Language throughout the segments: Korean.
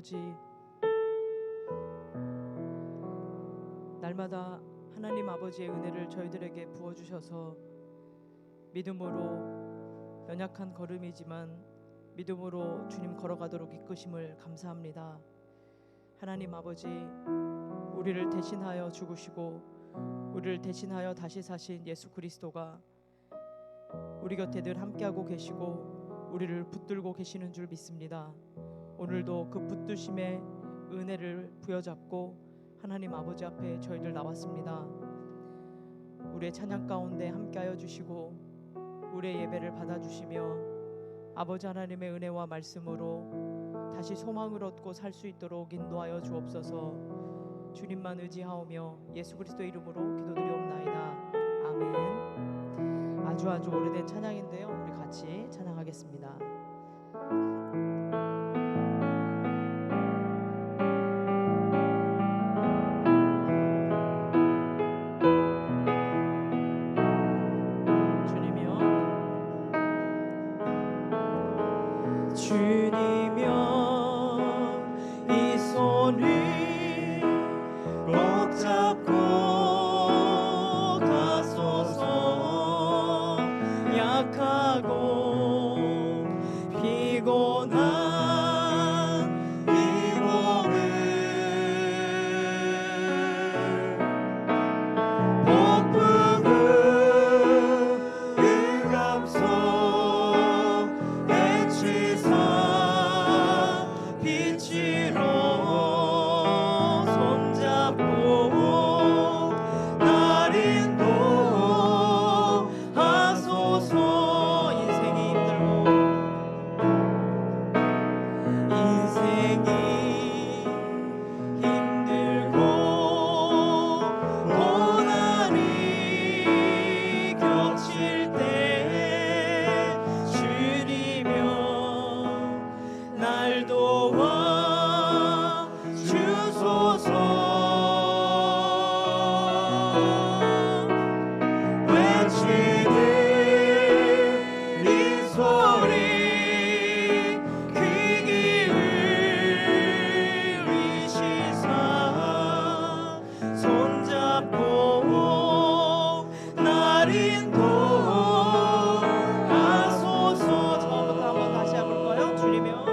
아버지, 날마다 하나님 아버지의 은혜를 저희들에게 부어주셔서 믿음으로 연약한 걸음이지만 믿음으로 주님 걸어가도록 이끄심을 감사합니다. 하나님 아버지, 우리를 대신하여 죽으시고 우리를 대신하여 다시 사신 예수 그리스도가 우리 곁에 늘 함께하고 계시고 우리를 붙들고 계시는 줄 믿습니다. 오늘도 그 붙드심의 은혜를 부여잡고 하나님 아버지 앞에 저희들 나왔습니다. 우리의 찬양 가운데 함께하여 주시고 우리의 예배를 받아주시며 아버지 하나님의 은혜와 말씀으로 다시 소망을 얻고 살 수 있도록 인도하여 주옵소서. 주님만 의지하오며 예수 그리스도의 이름으로 기도드리옵나이다. 아멘. 아주 오래된 찬양인데요, 우리 같이 찬양하겠습니다. 주님여 이 손을 꼭 잡고 가소서. 약하고 피곤한 이 몸을 복부그 감소 빛으로 손잡고 날 인도하소서. 인생이 힘들고 고난이 겹칠 때 주님여 날 도와 주소서. 외치는 이 소리 귀 기울이시사 손잡고 날 인도하소서. 처음부터 한번 다시 해볼까요? 주님여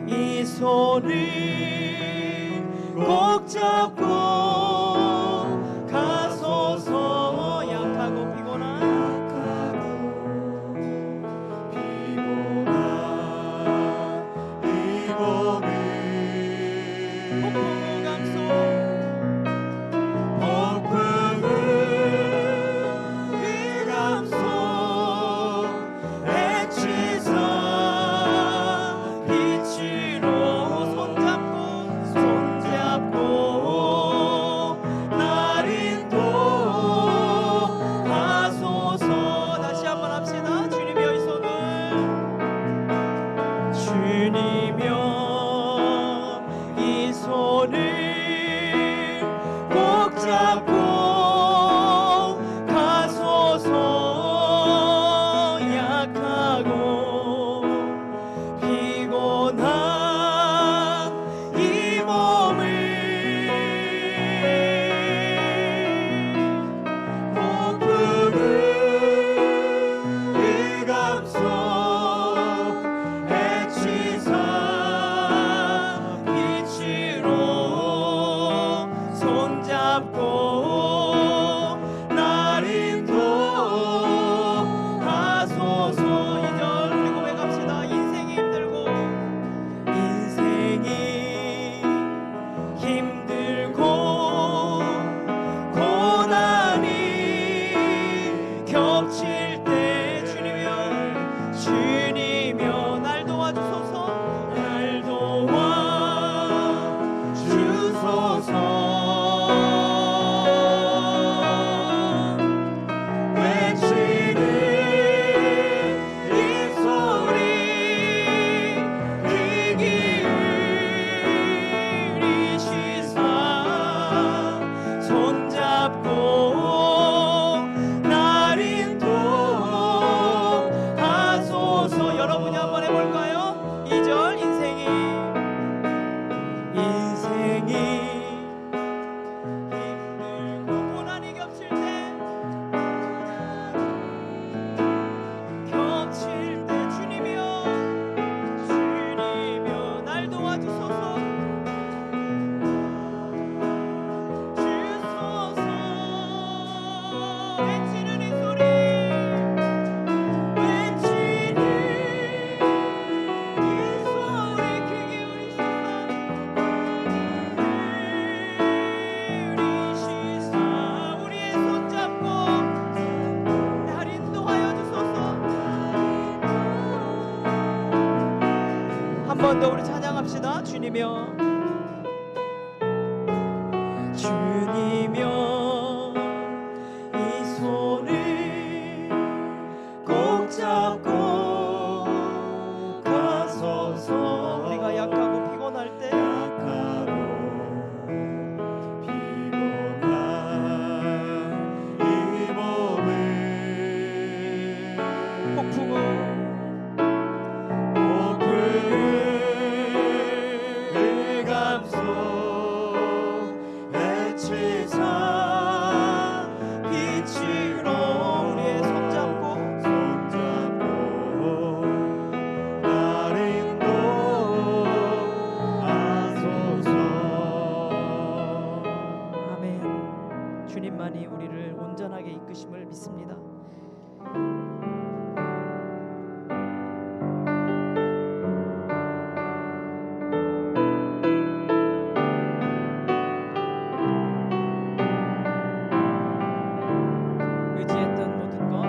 이 손을 꼭 잡고 가소서. 약하고 피곤한 이 몸을 복부 감소 해치사 빛으로 손잡고 번 더 우리 찬양합시다. 주님이여, 주님이여, 이 손을 꼭 잡고 가소서. 우리가 약하고 피곤할 때 이 몸을 폭풍을 감소 해치사 빛으로 우리의 손잡고 날 인도하소서. 아멘. 주님만이 우리를 온전하게 이끄심을 믿습니다. 의지했던 모든 것,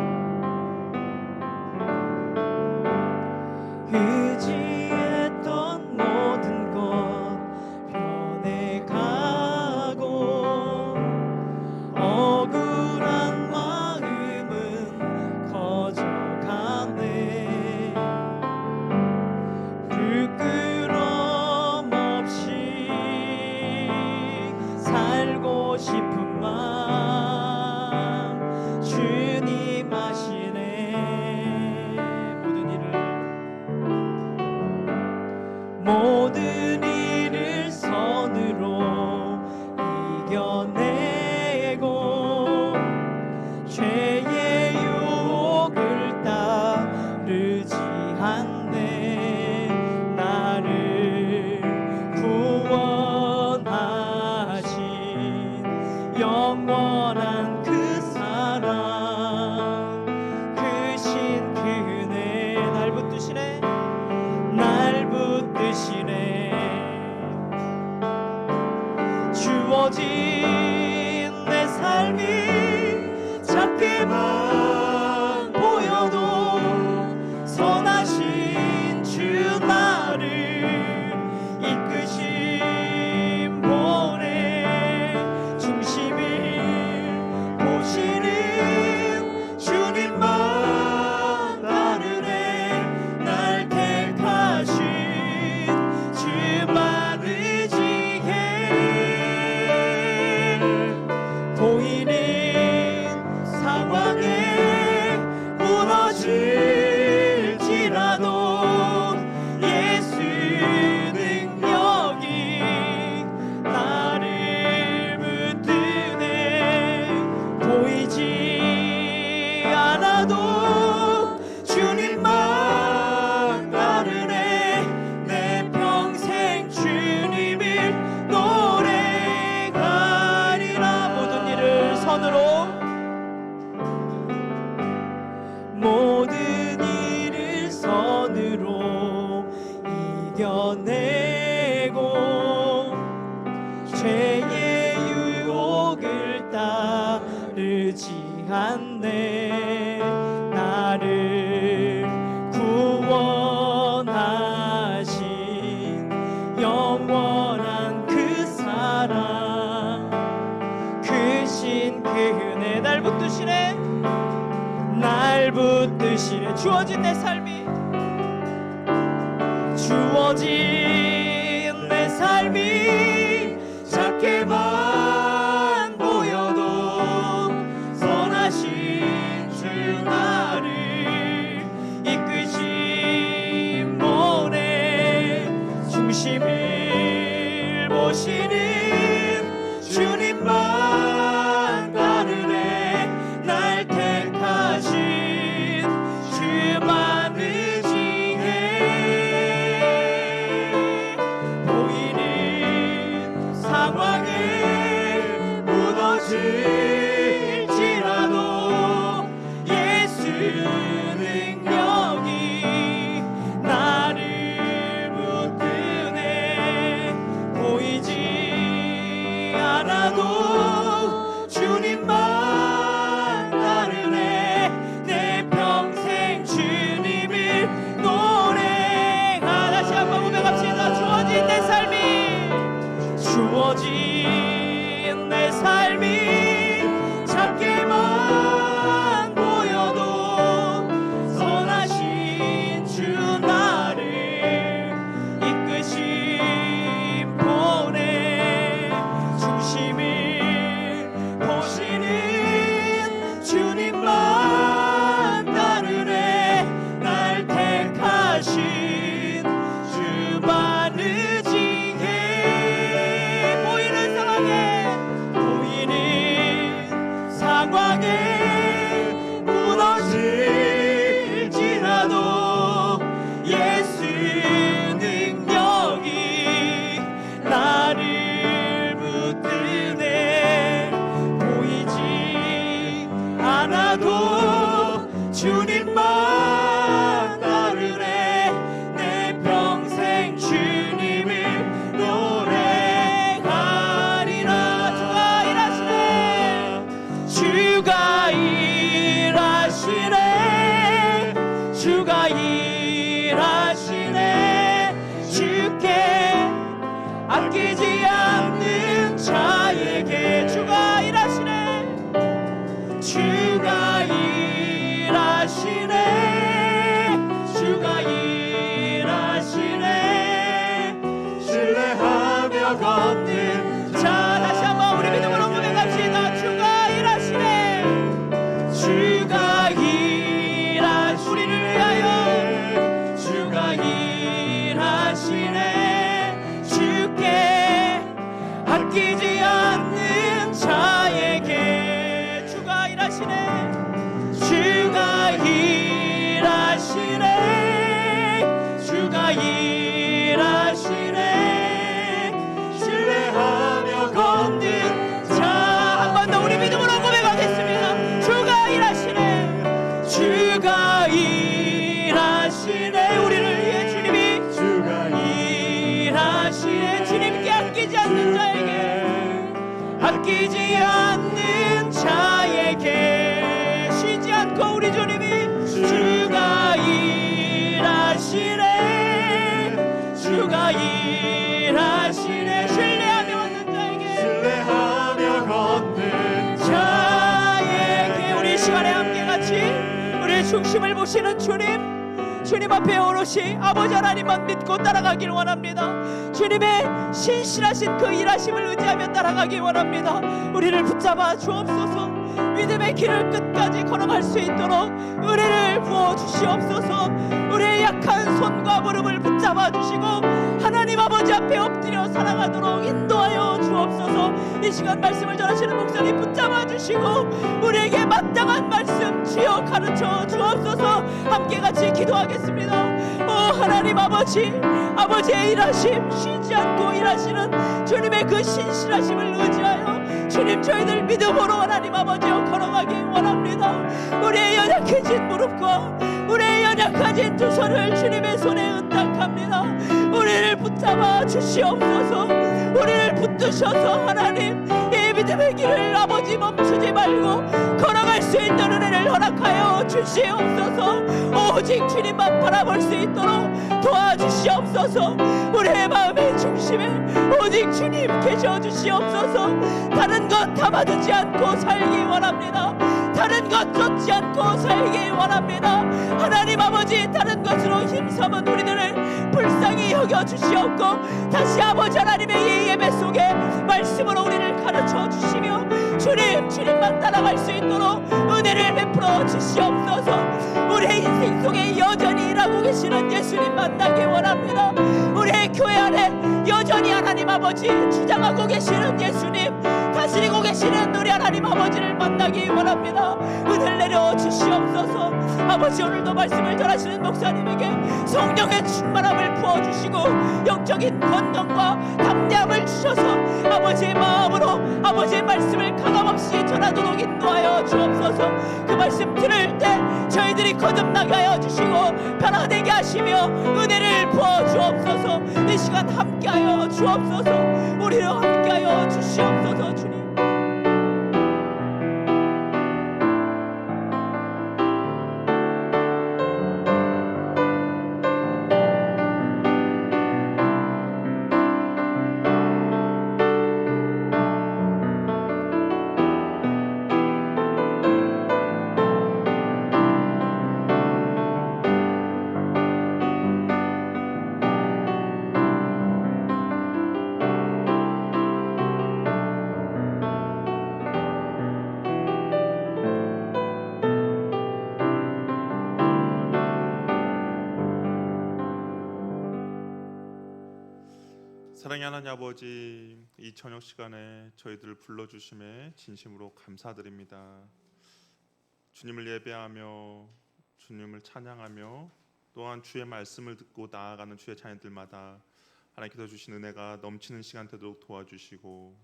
의지했던 모든 것 변해가고 억울한 마음은 커져가네. 부끄럼 없이 살고 싶은 마음 주님 아시네. 모든 일을 선으로 이겨내고 죄의 유혹을 따르지 않네. 나를 구원하신 영원한 그 사랑, 그 신 그네 날 붙드시네. 날 붙드시네. 주어진 내 삶이 작게만 보여도 선하신 주 나를 이끄신 보내. 중심을 보시는 주님만 나르네. 날 택하신 주만 의지해. 보이는 상황에 무너질지라도 예수 능력이 나를 붙드네. 보이지 않아도 주님만 나르네. 내 평생 주님을 노래하리라. 모든 일을 선으로, 모든 일을 선으로 이겨내고 죄의 유혹을 따르지 않네. 나를 구원하신 영원한 그 사랑, 그 신 그 은혜 날 붙드시네. 날 붙드시네. 주어진 내 삶이, 주어진 내 삶이 작게만 보여도 선하신 주 나를 이끄신 보내. 중심을 보시는 주님만 가르네. 날 택하신 주만 의지해. 보이는 상황에 무너질지라도 예수 능력이 나를 붙드네. 보이지 아버지 내 삶이 작게만 보여도 선하신 주 나를 이끄신 본의 중심을 보시는 주님만 따르네. 날 택하신 주만 의지해. 보이는 상황에 무너질지라도 예수 능력이 나를 붙드네. 보이지 않아도 주님만 따르네. 내 평생 주님을 노래하리라. 주가 일하시네. 주가 일하시네. 주께 아끼지 않는 자에게 주가 일하시네. 주가 일하시네. 주가 일하시네. 신뢰하며 걷는 자, 다시 한번 우리 믿음으로 고백합시다. 주가 일하시네. 주가 일하시네. 우리를 위하여 주가 일하시네. 주께 아끼지 않는 자에게 주가 일하시네. 주가 일하시네. 주가 일하시네. 신뢰하며 걷는 자, 한 번 더 우리 믿음으로 고백하겠습니다. 주가 일하시네. 주가 일하시네. 우리를 위해 주님이 주가 일하시네. 주님께 아끼지 않는 자에게 아끼지 않는 자에게 쉬지 않고 우리 주님이 주가 일하시네. 주가 일하시네. 신뢰하며 걷는 자에게 신뢰하며 걷는 자에게 우리 시간에 함께 같이 우리의 중심을 보시는 주님 앞에 오롯이 아버지 하나님만 믿고 따라가길 원합니다. 주님의 신실하신 그 일하심을 의지하며 따라가길 원합니다. 우리를 붙잡아 주옵소서. 믿음의 길을 끝까지 걸어갈 수 있도록 은혜를 부어주시옵소서. 우리의 약한 손과 무릎을 붙잡아 주시고 하나님 아버지 앞에 엎드려 살아가도록 인도하여 주옵소서. 이 시간 말씀을 전하시는 목사님 붙잡아 주시고 우리에게 마땅한 말씀 주여 가르쳐 주옵소서. 함께 같이 기도하겠습니다. 오 하나님 아버지의 일하심, 쉬지 않고 일하시는 주님의 그 신실하심을 의지하여 주님 저희들 믿음으로 하나님 아버지여 걸어가기 원합니다. 우리의 연약해진 무릎과 우리의 연약해진 두 손을 주님의 손에 의탁합니다. 우리를 붙잡아 주시옵소서. 우리를 붙드셔서 하나님 이 믿음의 길을 아버지 멈추지 말고 걸어갈 수 있는 은혜를 허락하여 주시옵소서. 오직 주님만 바라볼 수 있도록 도와주시옵소서. 우리의 마음의 중심에 오직 주님 계셔 주시옵소서. 다른 것 담아두지 않고 살기 원합니다. 다른 것 쫓지 않고 살기 원합니다. 하나님 아버지 다른 것으로 힘삼은 우리들을 불쌍히 여겨 주시옵고 다시 아버지 하나님의 이 예배 속에 말씀으로 우리를 가르쳐 주시며 주님만 따라갈 수 있도록 은혜를 베풀어 주시옵소서. 우리의 인생 속에 여전히 일하고 계시는 예수님 만나기 원합니다. 우리의 교회 안에 여전히 하나님 아버지 주장하고 계시는 예수님 다스리고 계시는 우리 하나님 아버지를 만나기 원합니다. 은혜를 내려 주시옵소서. 아버지 오늘도 말씀을 전하시는 목사님에게 성령의 충만함을 부어주시고 영적인 권능과 담대함을 주셔서 아버지의 마음으로 아버지의 말씀을 가감없이 전하도록 인도하여 주옵소서. 그 말씀 들을 때 저희들이 거듭나게 하여 주시고 변화되게 하시며 은혜를 부어 주옵소서. 이 시간 함께하여 주옵소서. 우리를 함께하여 주시옵소서. 주님 사랑의 하나님 아버지, 이 저녁 시간에 저희들을 불러주심에 진심으로 감사드립니다. 주님을 예배하며 주님을 찬양하며 또한 주의 말씀을 듣고 나아가는 주의 자녀들마다 하나님께서 주신 은혜가 넘치는 시간 되도록 도와주시고,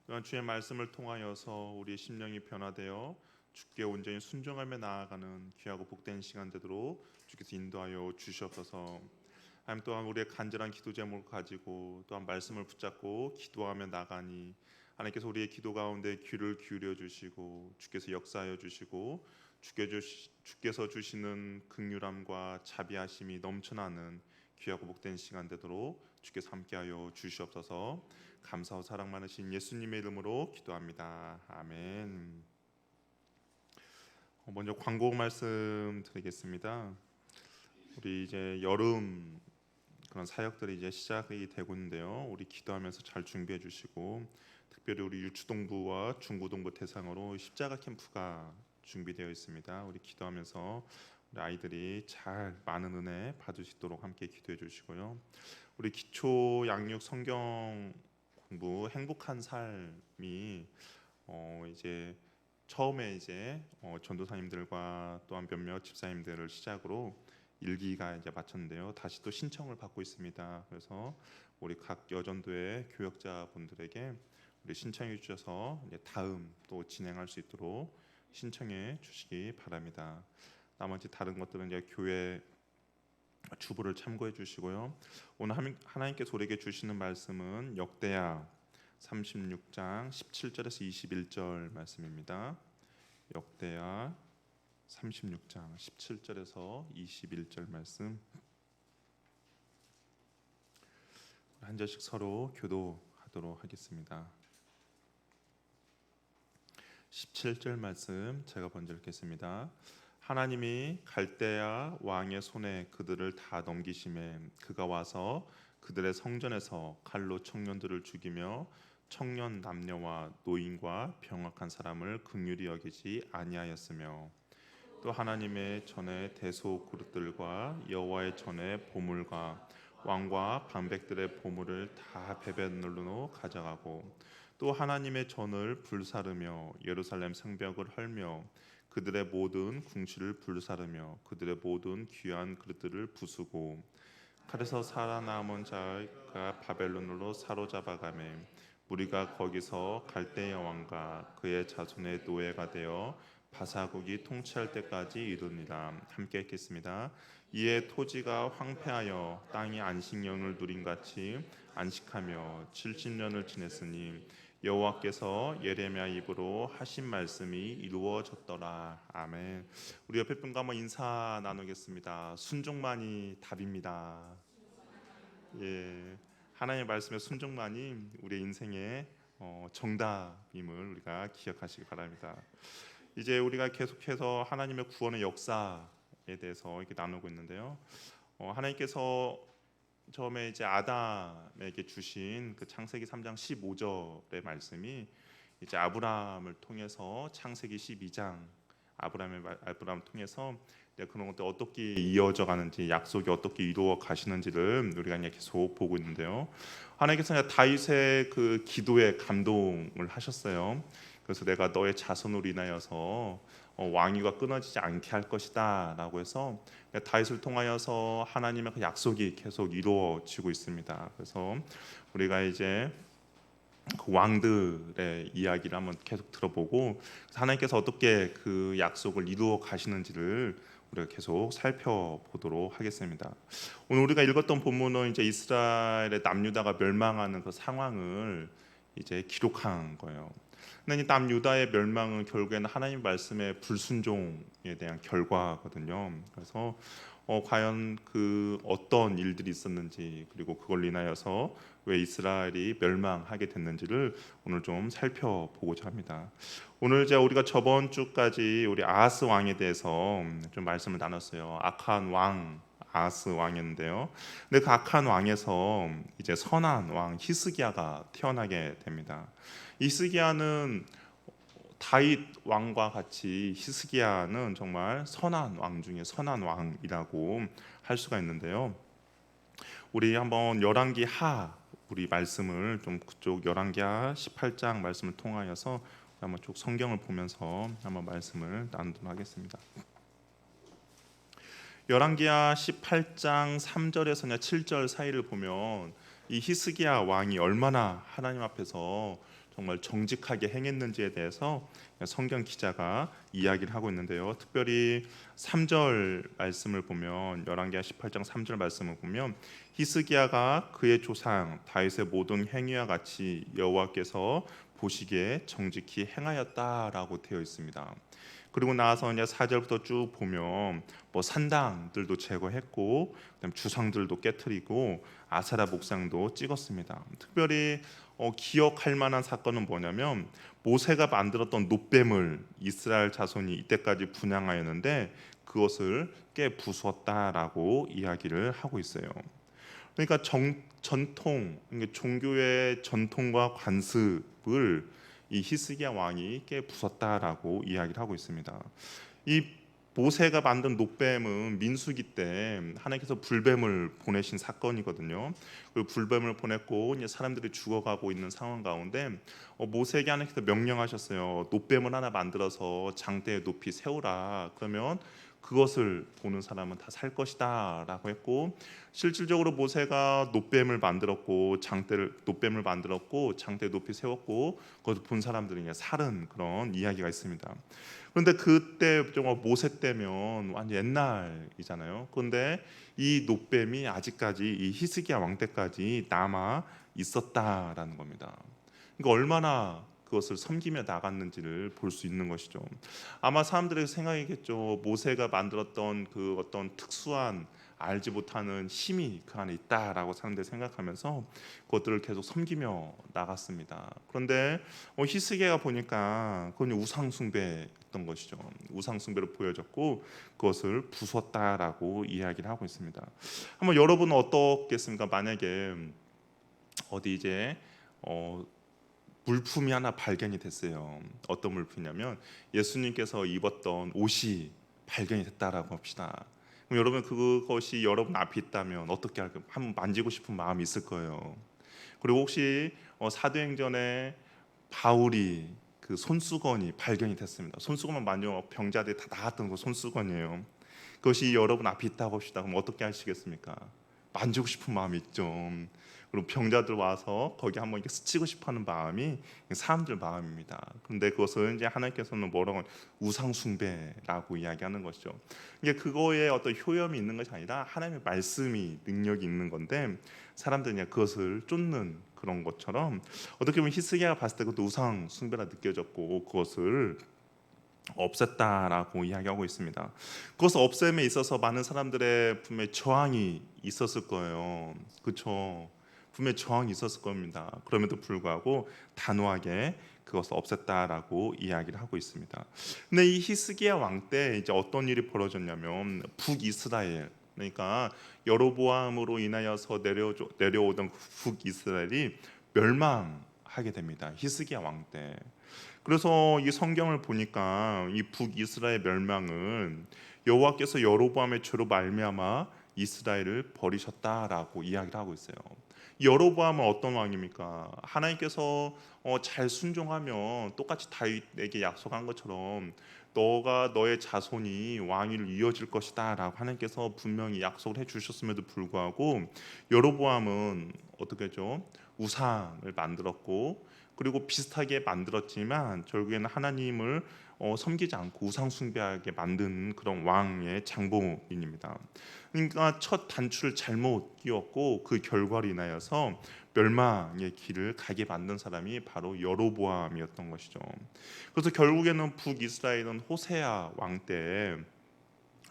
또한 주의 말씀을 통하여서 우리의 심령이 변화되어 주께 온전히 순종하며 나아가는 귀하고 복된 시간 되도록 주께서 인도하여 주시옵소서. 하나님, 또한 우리의 간절한 기도 제목을 가지고 또한 말씀을 붙잡고 기도하며 나가니 하나님께서 우리의 기도 가운데 귀를 기울여 주시고 주께서 역사하여 주시고 주께서 주시는 긍휼함과 자비하심이 넘쳐나는 귀하고 복된 시간 되도록 주께서 함께하여 주시옵소서. 감사와 사랑 많으신 예수님의 이름으로 기도합니다. 아멘. 먼저 광고 말씀 드리겠습니다. 우리 이제 여름 그런 사역들이 이제 시작이 되고 있는데요. 우리 기도하면서 잘 준비해 주시고, 특별히 우리 유추동부와 중고동부 대상으로 십자가 캠프가 준비되어 있습니다. 우리 기도하면서 우리 아이들이 잘 많은 은혜 받을 수 있도록 함께 기도해 주시고요. 우리 기초 양육 성경 공부 행복한 삶이 이제 처음에 이제 전도사님들과 또한 몇몇 집사님들을 시작으로 일기가 이제 마쳤는데요. 다시 또 신청을 받고 있습니다. 그래서 우리 각 여전도의 교역자분들에게 우리 신청해 주셔서 이제 다음 또 진행할 수 있도록 신청해 주시기 바랍니다. 나머지 다른 것들은 이제 교회 주부를 참고해 주시고요. 오늘 하나님께서 우리에게 주시는 말씀은 역대하 36장 17절에서 21절 말씀입니다. 역대하 36장 17절에서 21절 말씀, 한 절씩 서로 교도하도록 하겠습니다. 17절 말씀 제가 먼저 읽겠습니다. 하나님이 갈대아 왕의 손에 그들을 다 넘기심에 그가 와서 그들의 성전에서 칼로 청년들을 죽이며 청년 남녀와 노인과 병약한 사람을 긍휼히 여기지 아니하였으며, 또 하나님의 전에 대소 그릇들과 여호와의 전에 보물과 왕과 방백들의 보물을 다 베베놀로로 가져가고, 또 하나님의 전을 불사르며 예루살렘 성벽을 헐며 그들의 모든 궁실을 불사르며 그들의 모든 귀한 그릇들을 부수고, 칼에서 살아남은 자가 바벨론으로 사로잡아가매 우리가 거기서 갈대아 왕과 그의 자손의 노예가 되어 바사국이 통치할 때까지 이르니라. 함께 읽겠습니다. 이에 토지가 황폐하여 땅이 안식년을 누린 같이 안식하며 70년을 지냈으니 여호와께서 예레미야 입으로 하신 말씀이 이루어졌더라. 아멘. 우리 옆에 분과 한번 인사 나누겠습니다. 순종만이 답입니다. 예, 하나님의 말씀의 순종만이 우리의 인생의 정답임을 우리가 기억하시기 바랍니다. 이제 우리가 계속해서 하나님의 구원의 역사에 대해서 이렇게 나누고 있는데요. 하나님께서 처음에 이제 아담에게 주신 그 창세기 3장 15절의 말씀이 이제 아브라함을 통해서 창세기 12장 아브라함을 통해서 그런 것들 어떻게 이어져 가는지, 약속이 어떻게 이루어 가시는지를 우리가 계속 보고 있는데요. 하나님께서 다윗의 그 기도에 감동을 하셨어요. 그래서 내가 너의 자손으로 인하여서 왕위가 끊어지지 않게 할 것이다 라고 해서 다윗을 통하여서 하나님의 그 약속이 계속 이루어지고 있습니다. 그래서 우리가 이제 그 왕들의 이야기를 한번 계속 들어보고 하나님께서 어떻게 그 약속을 이루어 가시는지를 우리가 계속 살펴보도록 하겠습니다. 오늘 우리가 읽었던 본문은 이제 이스라엘의 남유다가 멸망하는 그 상황을 이제 기록한 거예요. 근데 이 남유다의 멸망은 결국에는 하나님 말씀의 불순종에 대한 결과거든요. 그래서 과연 그 어떤 일들이 있었는지, 그리고 그걸 인하여서 왜 이스라엘이 멸망하게 됐는지를 오늘 좀 살펴보고자 합니다. 오늘 이제 우리가 저번 주까지 우리 아하스 왕에 대해서 좀 말씀을 나눴어요. 악한 왕 아하스 왕이었는데요. 근데 그 악한 왕에서 이제 선한 왕 히스기야가 태어나게 됩니다. 히스기야는 다윗 왕과 같이 히스기야는 정말 선한 왕 중에 선한 왕이라고 할 수가 있는데요. 우리 한번 열왕기 하 우리 말씀을 좀 그쪽 열왕기하 18장 말씀을 통하여서 한번 쭉 성경을 보면서 한번 말씀을 나누도록 하겠습니다. 열왕기하 18장 3절에서 7절 사이를 보면 이 히스기야 왕이 얼마나 하나님 앞에서 정말 정직하게 행했는지에 대해서 성경 기자가 이야기를 하고 있는데요. 특별히 3절 말씀을 보면 열왕기하 18장 3절 말씀을 보면 히스기야가 그의 조상 다윗의 모든 행위와 같이 여호와께서 보시기에 정직히 행하였다라고 되어 있습니다. 그리고 나서 이제 4절부터 쭉 보면 뭐 산당들도 제거했고 그다음에 주상들도 깨트리고 아세라 목상도 찍었습니다. 특별히 기억할 만한 사건은 뭐냐면 모세가 만들었던 놋뱀을 이스라엘 자손이 이때까지 분향하였는데 그것을 깨 부수었다라고 이야기를 하고 있어요. 그러니까 전통, 그러니까 종교의 전통과 관습을 이 히스기야 왕이 깨 부쉈다라고 이야기를 하고 있습니다. 이 모세가 만든 놋뱀은 민수기 때 하나님께서 불뱀을 보내신 사건이거든요. 그 불뱀을 보냈고 이제 사람들이 죽어가고 있는 상황 가운데 모세에게 하나님께서 명령하셨어요. 놋뱀을 하나 만들어서 장대에 높이 세우라. 그러면 그것을 보는 사람은 다 살 것이다라고 했고, 실질적으로 모세가 놋뱀을 만들었고 놋뱀을 만들었고 장대 높이 세웠고 그것을 본 사람들이 이제 살은 그런 이야기가 있습니다. 그런데 그때 정말 모세 때면 완전 옛날이잖아요. 그런데 이 놋뱀이 아직까지 이 히스기야 왕 때까지 남아 있었다라는 겁니다. 그러니까 얼마나 그것을 섬기며 나갔는지를 볼 수 있는 것이죠. 아마 사람들의 생각이겠죠. 모세가 만들었던 그 어떤 특수한 알지 못하는 힘이 그 안에 있다라고 사람들이 생각하면서 그것들을 계속 섬기며 나갔습니다. 그런데 히스기야가 보니까 그건 우상 숭배였던 것이죠. 우상 숭배로 보여졌고 그것을 부쉈다라고 이야기를 하고 있습니다. 한번 여러분은 어떻겠습니까? 만약에 어디 이제 물품이 하나 발견이 됐어요. 어떤 물품이냐면 예수님께서 입었던 옷이 발견이 됐다라고 합시다. 그럼 여러분 그것이 여러분 앞에 있다면 어떻게 할까요? 한번 만지고 싶은 마음이 있을 거예요. 그리고 혹시 사도행전에 바울이 그 손수건이 발견이 됐습니다. 손수건만 만지면 병자들이 다 나았던 그 손수건이에요. 그것이 여러분 앞에 있다고 합시다. 그럼 어떻게 하시겠습니까? 만지고 싶은 마음이 있죠. 그리고 병자들 와서 거기 한번 이렇게 스치고 싶어하는 마음이 사람들 마음입니다. 그런데 그것을 이제 하나님께서는 뭐라고 우상 숭배라고 이야기하는 것이죠. 이게 그거에 어떤 효염이 있는 것이 아니라 하나님의 말씀이 능력이 있는 건데 사람들이 그냥 그것을 쫓는 그런 것처럼 어떻게 보면 히스기야가 봤을 때 그것도 우상 숭배라 느껴졌고 그것을 없앴다라고 이야기하고 있습니다. 그것을 없앰에 있어서 많은 사람들의 분명히 저항이 있었을 거예요. 그렇죠? 분명히 저항이 있었을 겁니다. 그럼에도 불구하고 단호하게 그것을 없앴다라고 이야기를 하고 있습니다. 근데 이 히스기야 왕 때 이제 어떤 일이 벌어졌냐면 북이스라엘, 그러니까 여로보암으로 인하여서 내려오던 북이스라엘이 멸망하게 됩니다. 히스기야 왕 때. 그래서 이 성경을 보니까 이 북이스라엘 멸망은 여호와께서 여로보암의 죄로 말미암아 이스라엘을 버리셨다라고 이야기를 하고 있어요. 여로보암은 어떤 왕입니까? 하나님께서 잘 순종하면 똑같이 다윗에게 약속한 것처럼 너가 너의 자손이 왕위를 이어질 것이다라고 하나님께서 분명히 약속을 해주셨음에도 불구하고 여로보암은 어떻게 했죠? 우상을 만들었고 그리고 비슷하게 만들었지만 결국에는 하나님을 섬기지 않고 우상 숭배하게 만든 그런 왕의 장본인입니다. 그러니까 첫 단추를 잘못 끼웠고 그 결과로 인하여서 멸망의 길을 가게 만든 사람이 바로 여로보암이었던 것이죠. 그래서 결국에는 북이스라엘은 호세아 왕 때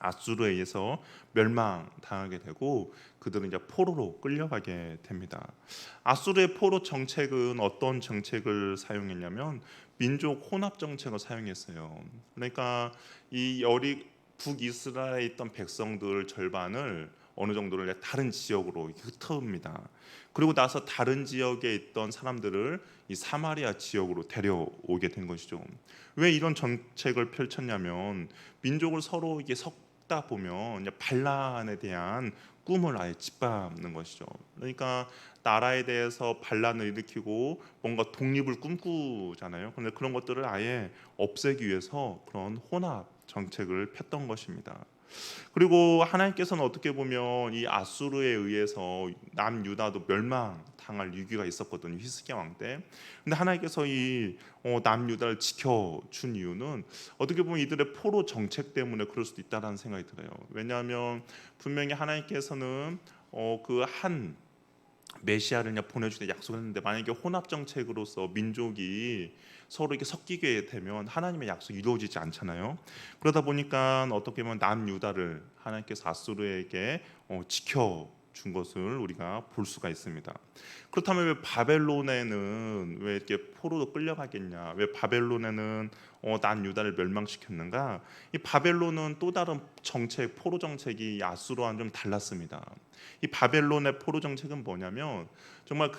아수르에 의해서 멸망당하게 되고 그들은 이제 포로로 끌려가게 됩니다. 아수르의 포로 정책은 어떤 정책을 사용했냐면 민족 혼합 정책을 사용했어요. 그러니까 이 북이스라엘에 있던 백성들 절반을 어느 정도를 다른 지역으로 흩어옵니다. 그리고 나서 다른 지역에 있던 사람들을 이 사마리아 지역으로 데려오게 된 것이죠. 왜 이런 정책을 펼쳤냐면 민족을 서로 이게 섞다 보면 반란에 대한 꿈을 아예 짓밟는 것이죠. 그러니까 나라에 대해서 반란을 일으키고 뭔가 독립을 꿈꾸잖아요. 그런데 그런 것들을 아예 없애기 위해서 그런 혼합 정책을 폈던 것입니다. 그리고 하나님께서는 어떻게 보면 이 아수르에 의해서 남유다도 멸망당할 위기가 있었거든요. 히스기야 왕 때. 근데 하나님께서 이 남유다를 지켜준 이유는 어떻게 보면 이들의 포로 정책 때문에 그럴 수도 있다라는 생각이 들어요. 왜냐하면 분명히 하나님께서는 그 한 메시아를 보내주되 약속했는데, 만약에 혼합 정책으로서 민족이 서로 이렇게 섞이게 되면 하나님의 약속이 이루어지지 않잖아요. 그러다 보니까 어떻게 보면 남유다를 하나님께서 아수르에게 지켜준 것을 우리가 볼 수가 있습니다. 그렇다면 왜 바벨론에는 왜 이렇게 포로로 끌려가겠냐? 왜 바벨론에는 남유다를 멸망시켰는가? 이 바벨론은 또 다른 정책, 포로 정책이 아수르와는 좀 달랐습니다. 이 바벨론의 포로 정책은 뭐냐면 정말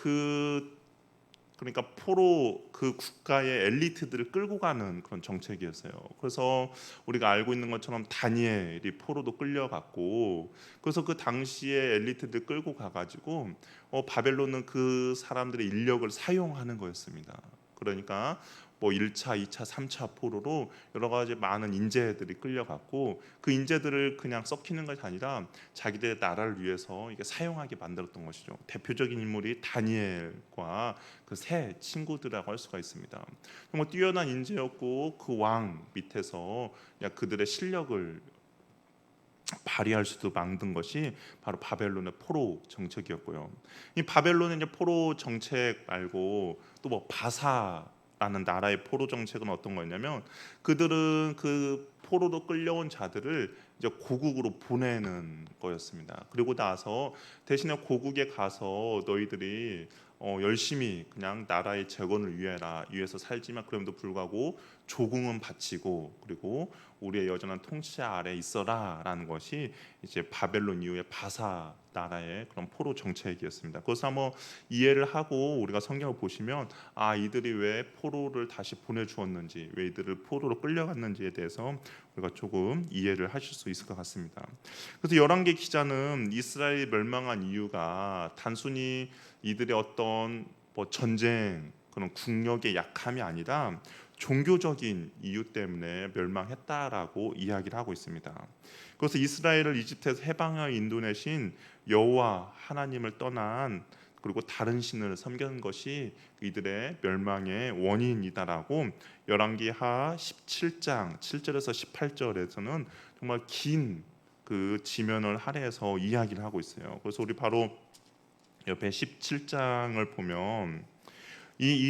그러니까 포로 그 국가의 엘리트들을 끌고 가는 그런 정책이었어요. 그래서 우리가 알고 있는 것처럼 다니엘이 포로도 끌려갔고, 그래서 그 당시에 엘리트들 끌고 가가지고 바벨론은 그 사람들의 인력을 사용하는 거였습니다. 그러니까 뭐 1차, 2차, 3차 포로로 여러 가지 많은 인재들이 끌려갔고, 그 인재들을 그냥 썩히는 것이 아니라 자기들의 나라를 위해서 이게 사용하게 만들었던 것이죠. 대표적인 인물이 다니엘과 그 세 친구들이라고 할 수가 있습니다. 정말 뛰어난 인재였고 그 왕 밑에서 그들의 실력을 발휘할 수도 만든 것이 바로 바벨론의 포로 정책이었고요. 이 바벨론의 이제 포로 정책 말고 또 뭐 바사라는 나라의 포로 정책은 어떤 거였냐면, 그들은 그 포로로 끌려온 자들을 이제 고국으로 보내는 거였습니다. 그리고 나서 대신에 고국에 가서 너희들이 열심히 그냥 나라의 재건을 위해서 살지만 그럼에도 불구하고 조공은 바치고 그리고 우리의 여전한 통치 아래 있어라라는 것이 이제 바벨론 이후의 바사 나라의 그런 포로 정책이었습니다. 그것을 한번 이해를 하고 우리가 성경을 보시면 이들이 왜 포로를 다시 보내주었는지, 왜 이들을 포로로 끌려갔는지에 대해서 우리가 조금 이해를 하실 수 있을 것 같습니다. 그래서 열왕기 기자는 이스라엘이 멸망한 이유가 단순히 이들의 어떤 전쟁 그런 국력의 약함이 아니라 종교적인 이유 때문에 멸망했다라고 이야기를 하고 있습니다. 그래서 이스라엘을 이집트에서 해방하여 인도내신 여호와 하나님을 떠난 그리고 다른 신을 섬기는 것이 이들의 멸망의 원인이다라고 열왕기하 17장 7절에서 18절에서는 정말 긴 그 지면을 할애해서 이야기를 하고 있어요. 그래서 우리 바로 옆에 17장을 보면 이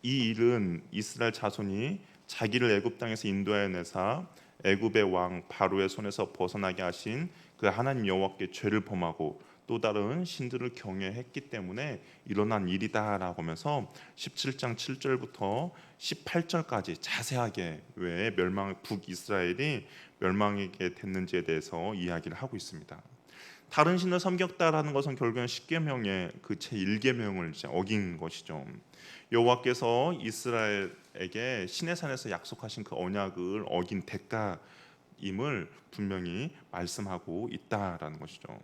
일은 이스라엘 자손이 자기를 애굽 땅에서 인도하여 내사 애굽의 왕 바로의 손에서 벗어나게 하신 그 하나님 여호와께 죄를 범하고 또 다른 신들을 경외했기 때문에 일어난 일이다라고 하면서 17장 7절부터 18절까지 자세하게 왜 북이스라엘이 멸망하게 됐는지에 대해서 이야기를 하고 있습니다. 다른 신을 섬겼다라는 것은 결국은 십계명의 그 제1계명을 어긴 것이죠. 여호와께서 이스라엘에게 시내산에서 약속하신 그 언약을 어긴 대가임을 분명히 말씀하고 있다라는 것이죠.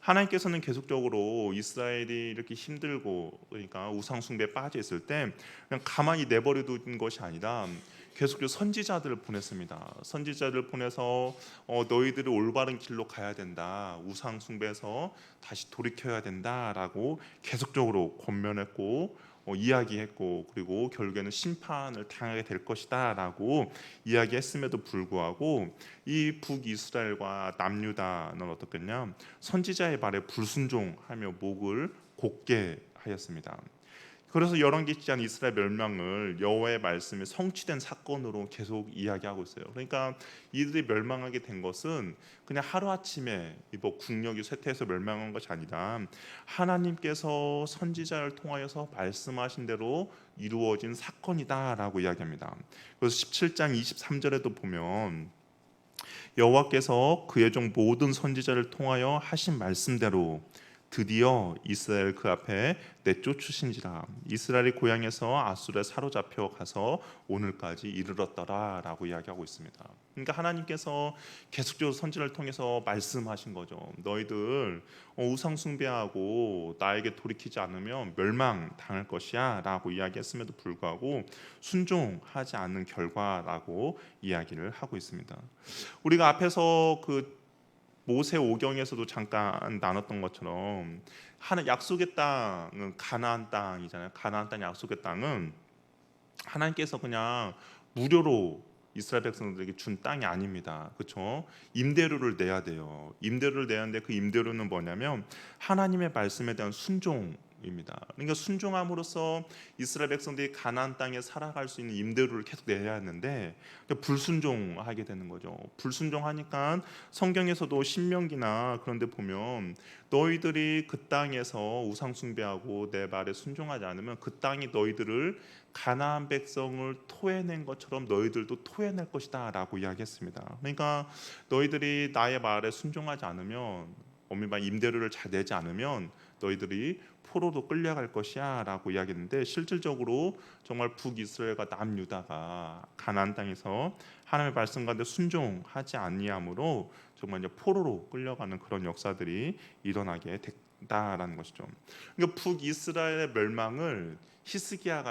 하나님께서는 계속적으로 이스라엘이 이렇게 힘들고 그러니까 우상 숭배에 빠져 있을 때 그냥 가만히 내버려 둔 것이 아니라 계속적으로 선지자들을 보냈습니다. 선지자를 보내서 너희들이 올바른 길로 가야 된다, 우상 숭배에서 다시 돌이켜야 된다라고 계속적으로 권면했고 이야기했고, 그리고 결국에는 심판을 당하게 될 것이다라고 이야기했음에도 불구하고 이 북이스라엘과 남유다는 어떻겠냐, 선지자의 말에 불순종하며 목을 곧게 하였습니다. 그래서 열왕기 기자는 이스라엘 멸망을 여호와의 말씀이 성취된 사건으로 계속 이야기하고 있어요. 그러니까 이들이 멸망하게 된 것은 그냥 하루아침에 뭐 국력이 쇠퇴해서 멸망한 것이 아니라 하나님께서 선지자를 통하여서 말씀하신 대로 이루어진 사건이다라고 이야기합니다. 그래서 17장 23절에도 보면 여호와께서 그의 종 모든 선지자를 통하여 하신 말씀대로 드디어 이스라엘 그 앞에 내쫓으신지라. 이스라엘이 고향에서 아수르에 사로잡혀 가서 오늘까지 이르렀더라라고 이야기하고 있습니다. 그러니까 하나님께서 계속적으로 선지자를 통해서 말씀하신 거죠. 너희들 우상 숭배하고 나에게 돌이키지 않으면 멸망당할 것이야라고 이야기했음에도 불구하고 순종하지 않는 결과라고 이야기를 하고 있습니다. 우리가 앞에서 그 모세 오경에서도 잠깐 나눴던 것처럼 하나 약속의 땅은 가나안 땅이잖아요. 가나안 땅 약속의 땅은 하나님께서 그냥 무료로 이스라엘 백성들에게 준 땅이 아닙니다. 그렇죠? 임대료를 내야 돼요. 임대료를 내야 하는데 그 임대료는 뭐냐면 하나님의 말씀에 대한 순종입니다. 그러니까 순종함으로써 이스라엘 백성들이 가나안 땅에 살아갈 수 있는 임대료를 계속 내야 하는데 불순종하게 되는 거죠. 불순종하니까 성경에서도 신명기나 그런 데 보면 너희들이 그 땅에서 우상 숭배하고 내 말에 순종하지 않으면 그 땅이 너희들을 가나안 백성을 토해낸 것처럼 너희들도 토해낼 것이다 라고 이야기했습니다. 그러니까 너희들이 나의 말에 순종하지 않으면, 엄밀히 말 임대료를 잘 내지 않으면 너희들이 포로로 끌려갈 것이야 라고 이야기했는데, 실질적으로 정말 북이스라엘과 남유다가 가나안 땅에서 하나님의 말씀 가운데 순종하지 아니함으로 정말 이제 포로로 끌려가는 그런 역사들이 일어나게 됐다라는 것이죠. 그러니까 북이스라엘의 멸망을 히스기야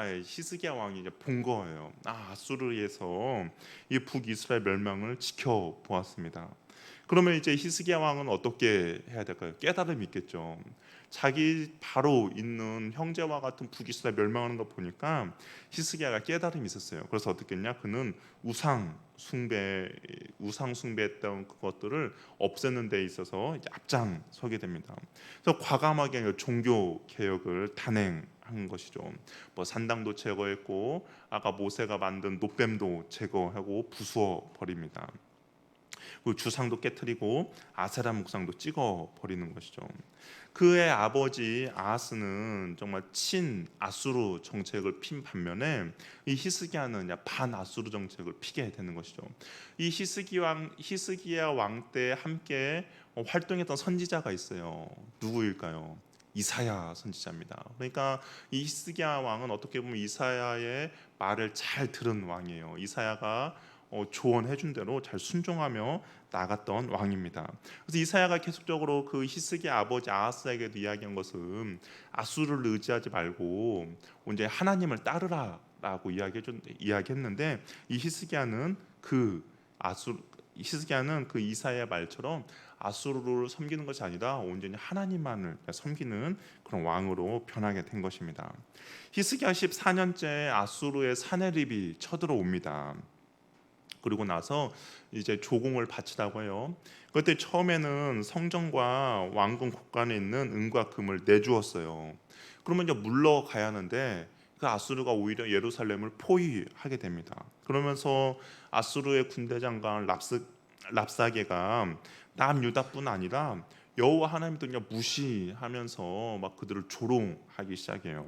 왕이 이제 본 거예요. 아수르에서 이 북이스라엘 멸망을 지켜보았습니다. 그러면 이제 히스기야 왕은 어떻게 해야 될까요? 깨달음이 있겠죠. 자기 바로 있는 형제와 같은 북이스라엘 멸망하는 거 보니까 히스기야가 깨달음이 있었어요. 그래서 어떻게 했냐? 그는 우상 숭배했던 그것들을 없애는 데 있어서 이제 앞장서게 됩니다. 그래서 과감하게 종교 개혁을 단행한 것이죠. 뭐 산당도 제거했고 아까 모세가 만든 놋뱀도 제거하고 부수어 버립니다. 그 주상도 깨뜨리고 아세라 목상도 찍어 버리는 것이죠. 그의 아버지 아하스는 정말 친 아수르 정책을 핀 반면에 이 히스기야는 반 아수르 정책을 피게 되는 것이죠. 이 히스기야 왕 때 함께 활동했던 선지자가 있어요. 누구일까요? 이사야 선지자입니다. 그러니까 이 히스기야 왕은 어떻게 보면 이사야의 말을 잘 들은 왕이에요. 이사야가 조언해 준 대로 잘 순종하며 나갔던 왕입니다. 그래서 이사야가 계속적으로 그 히스기야 아버지 아하스에게도 이야기한 것은 아수르를 의지하지 말고 이제 하나님을 따르라라고 이야기했는데 이 히스기야는 그 이사야의 말처럼 아수르를 섬기는 것이 아니라 온전히 하나님만을 섬기는 그런 왕으로 변하게 된 것입니다. 히스기야 14년째 아수르의 사네립이 쳐들어옵니다. 그리고 나서 이제 조공을 바치라고 해요. 그때 처음에는 성전과 왕궁 곳간에 있는 은과 금을 내주었어요. 그러면 이제 물러가야 하는데 그 아수르가 오히려 예루살렘을 포위하게 됩니다. 그러면서 아수르의 군대 장관 랍사게가 남유다뿐 아니라 여호와 하나님도 그냥 무시하면서 막 그들을 조롱하기 시작해요.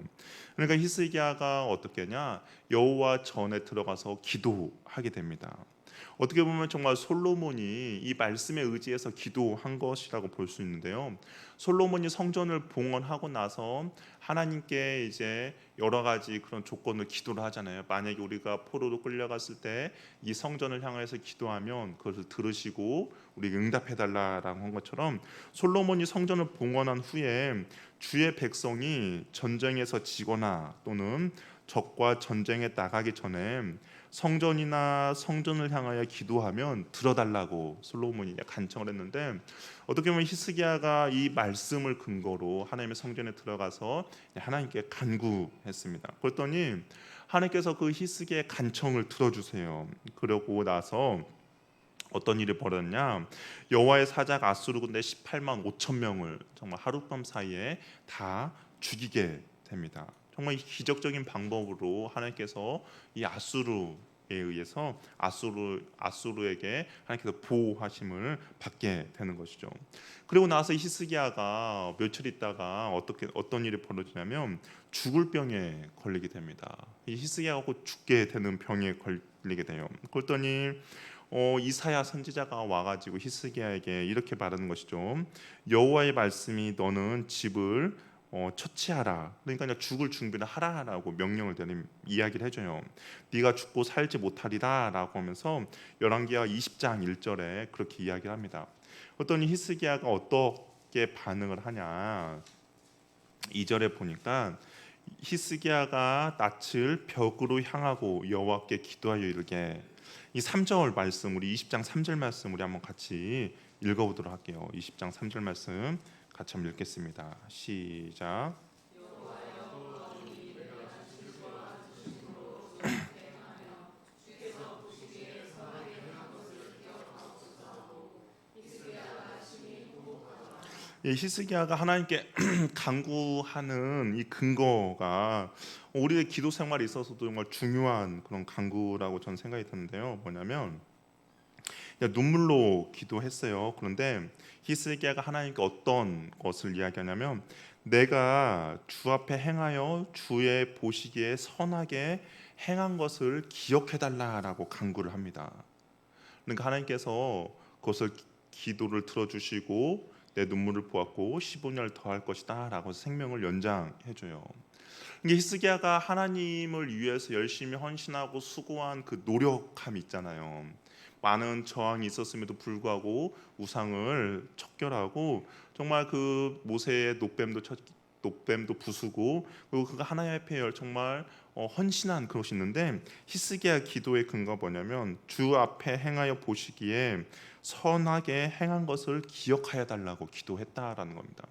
그러니까 히스기야가 어떻게 하냐? 여호와 전에 들어가서 기도하게 됩니다. 어떻게 보면 정말 솔로몬이 이 말씀에 의지해서 기도한 것이라고 볼 수 있는데요. 솔로몬이 성전을 봉헌하고 나서 하나님께 이제 여러 가지 그런 조건을 기도를 하잖아요. 만약에 우리가 포로로 끌려갔을 때 이 성전을 향해서 기도하면 그것을 들으시고 우리에게 응답해달라라고 한 것처럼 솔로몬이 성전을 봉헌한 후에 주의 백성이 전쟁에서 지거나 또는 적과 전쟁에 나가기 전에 성전이나 성전을 향하여 기도하면 들어달라고 솔로몬이 간청을 했는데, 어떻게 보면 히스기야가 이 말씀을 근거로 하나님의 성전에 들어가서 하나님께 간구했습니다. 그랬더니 하나님께서 그 히스기야의 간청을 들어주세요. 그러고 나서 어떤 일이 벌어졌냐? 여호와의 사자가 아수르 군대 18만 5천 명을 정말 하룻밤 사이에 다 죽이게 됩니다. 정말 기적적인 방법으로 하나님께서 이 아수르에 의해서 아수르에게 하나님께서 보호하심을 받게 되는 것이죠. 그리고 나서 히스기야가 며칠 있다가 어떤 일이 벌어지냐면 죽을 병에 걸리게 됩니다. 이 히스기야가 곧 죽게 되는 병에 걸리게 돼요. 그랬더니 이사야 선지자가 와가지고 히스기야에게 이렇게 말하는 것이죠. 여호와의 말씀이 너는 집을 처치하라. 그러니까 그냥 죽을 준비를 하라라고 명령을 내린 이야기를 해줘요. 네가 죽고 살지 못하리라라고 하면서 열왕기하 20장 1절에 그렇게 이야기를 합니다. 어떤 히스기야가 어떻게 반응을 하냐? 2절에 보니까 히스기야가 낯을 벽으로 향하고 여호와께 기도하여 이르게. 이 3절 말씀, 우리 20장 3절 말씀 우리 한번 같이 읽어보도록 할게요. 20장 3절 말씀 같이 한번 읽겠습니다. 시작. 히스기야가 하나님께 간구하는 이 근거가 우리의 기도 생활에 있어서도 정말 중요한 그런 간구라고 저는 생각이 드는데요. 뭐냐면 눈물로 기도했어요. 그런데 히스기야가 하나님께 어떤 것을 이야기하냐면 내가 주 앞에 행하여 주의 보시기에 선하게 행한 것을 기억해달라라고 간구를 합니다. 그러니까 하나님께서 그것을 기도를 들어주시고 내 눈물을 보았고 15년을 더할 것이다 라고 생명을 연장해줘요. 이게 히스기야가 하나님을 위해서 열심히 헌신하고 수고한 그 노력함이 있잖아요. 많은 저항이 있었음에도 불구하고 우상을 척결하고 정말 그 모세의 녹뱀도 부수고 그리고 그가 하나님 앞에 정말 헌신한 그것이 있는데 히스기야 기도의 근거가 뭐냐면 주 앞에 행하여 보시기에 선하게 행한 것을 기억하여 달라고 기도했다라는 겁니다.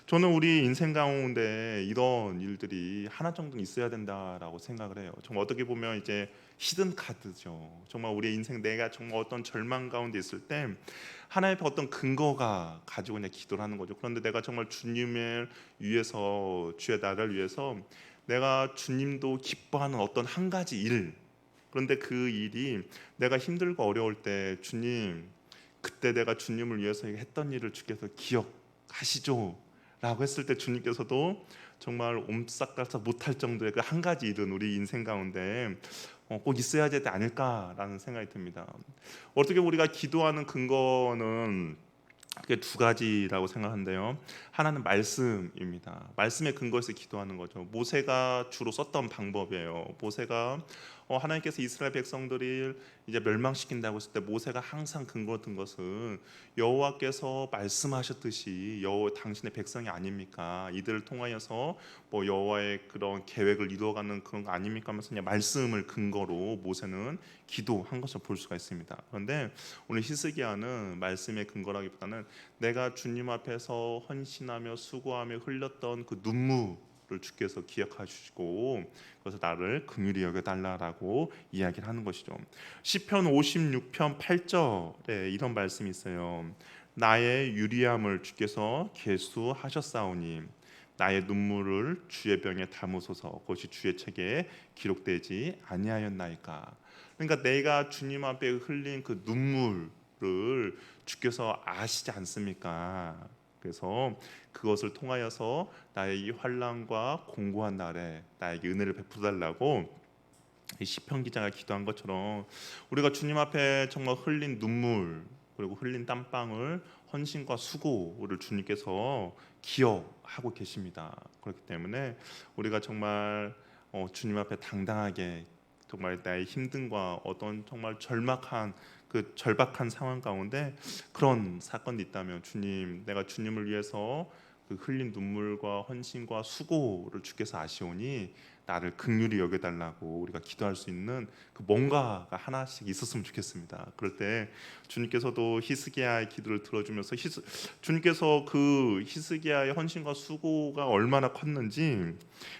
저는 우리 인생 가운데 이런 일들이 하나 정도는 있어야 된다라고 생각을 해요. 정말 어떻게 보면 이제 히든 카드죠. 정말 우리의 인생 내가 정말 어떤 절망 가운데 있을 때 하나님의 어떤 근거가 가지고 그냥 기도를 하는 거죠. 그런데 내가 정말 주님을 위해서 주의 나라를 위해서 내가 주님도 기뻐하는 어떤 한 가지 일, 그런데 그 일이 내가 힘들고 어려울 때 주님 그때 내가 주님을 위해서 했던 일을 주께서 기억하시죠? 라고 했을 때 주님께서도 정말 옴싹달싹 못할 정도의 그 한 가지 일은 우리 인생 가운데 꼭 있어야 되지 않을까라는 생각이 듭니다. 어떻게 우리가 기도하는 근거는 그게 두 가지라고 생각하는데요. 하나는 말씀입니다. 말씀의 근거에서 기도하는 거죠. 모세가 주로 썼던 방법이에요. 모세가 하나님께서 이스라엘 백성들을 이제 멸망시킨다고 했을 때 모세가 항상 근거 든 것은 여호와께서 말씀하셨듯이 당신의 백성이 아닙니까? 이들을 통하여서 뭐 여호와의 그런 계획을 이루어가는 그런 거 아닙니까? 하면서 그냥 말씀을 근거로 모세는 기도한 것을 볼 수가 있습니다. 그런데 오늘 히스기야는 말씀의 근거라기보다는 내가 주님 앞에서 헌신하며 수고하며 흘렸던 그 눈물을 주께서 기억하시고 그래서 나를 긍휼히 여겨달라라고 이야기를 하는 것이죠. 시편 56편 8절에 이런 말씀이 있어요. 나의 유리함을 주께서 계수하셨사오니 나의 눈물을 주의 병에 담으소서 그것이 주의 책에 기록되지 아니하였나이까. 그러니까 내가 주님 앞에 흘린 그 눈물을 주께서 아시지 않습니까? 그래서 그것을 통하여서 나의 이 환난과 공고한 날에 나에게 은혜를 베풀어 달라고 시편 기자가 기도한 것처럼 우리가 주님 앞에 정말 흘린 눈물 그리고 흘린 땀방울 헌신과 수고를 주님께서 기억하고 계십니다. 그렇기 때문에 우리가 정말 주님 앞에 당당하게 정말 나의 힘듦과 어떤 정말 절박한 상황 가운데 그런 사건이 있다면 주님, 내가 주님을 위해서 그 흘린 눈물과 헌신과 수고를 주께서 아시오니 나를 긍휼히 여겨달라고 우리가 기도할 수 있는 그 뭔가가 하나씩 있었으면 좋겠습니다. 그럴 때 주님께서도 히스기야의 기도를 들어주면서 주님께서 그 히스기야의 헌신과 수고가 얼마나 컸는지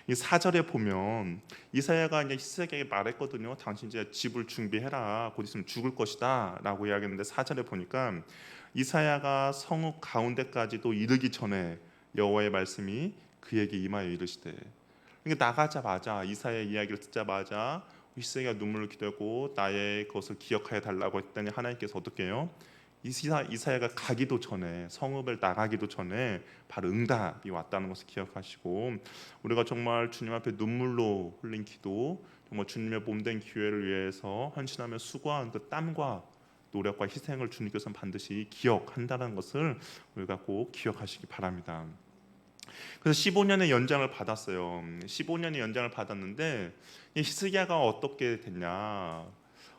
이 4절에 보면 이사야가 이제 히스기야에게 말했거든요. 당신 이제 집을 준비해라. 곧 있으면 죽을 것이다라고 이야기했는데 4절에 보니까 이사야가 성읍 가운데까지도 이르기 전에 여호와의 말씀이 그에게 임하여 이르시되 그러니까 나가자마자 이사야의 이야기를 듣자마자 히스기야가 눈물을 기대고 나의 것을 기억하여 달라고 했더니 하나님께서 어떻게 해요? 이사야가 가기도 전에 성읍을 나가기도 전에 바로 응답이 왔다는 것을 기억하시고 우리가 정말 주님 앞에 눈물로 흘린 기도 정말 주님의 몸된 기회를 위해서 헌신하며 수고한 그 땀과 노력과 희생을 주님께서는 반드시 기억한다는 것을 우리가 꼭 기억하시기 바랍니다. 그래서 15년의 연장을 받았어요. 15년의 연장을 받았는데 이 히스기야가 어떻게 됐냐?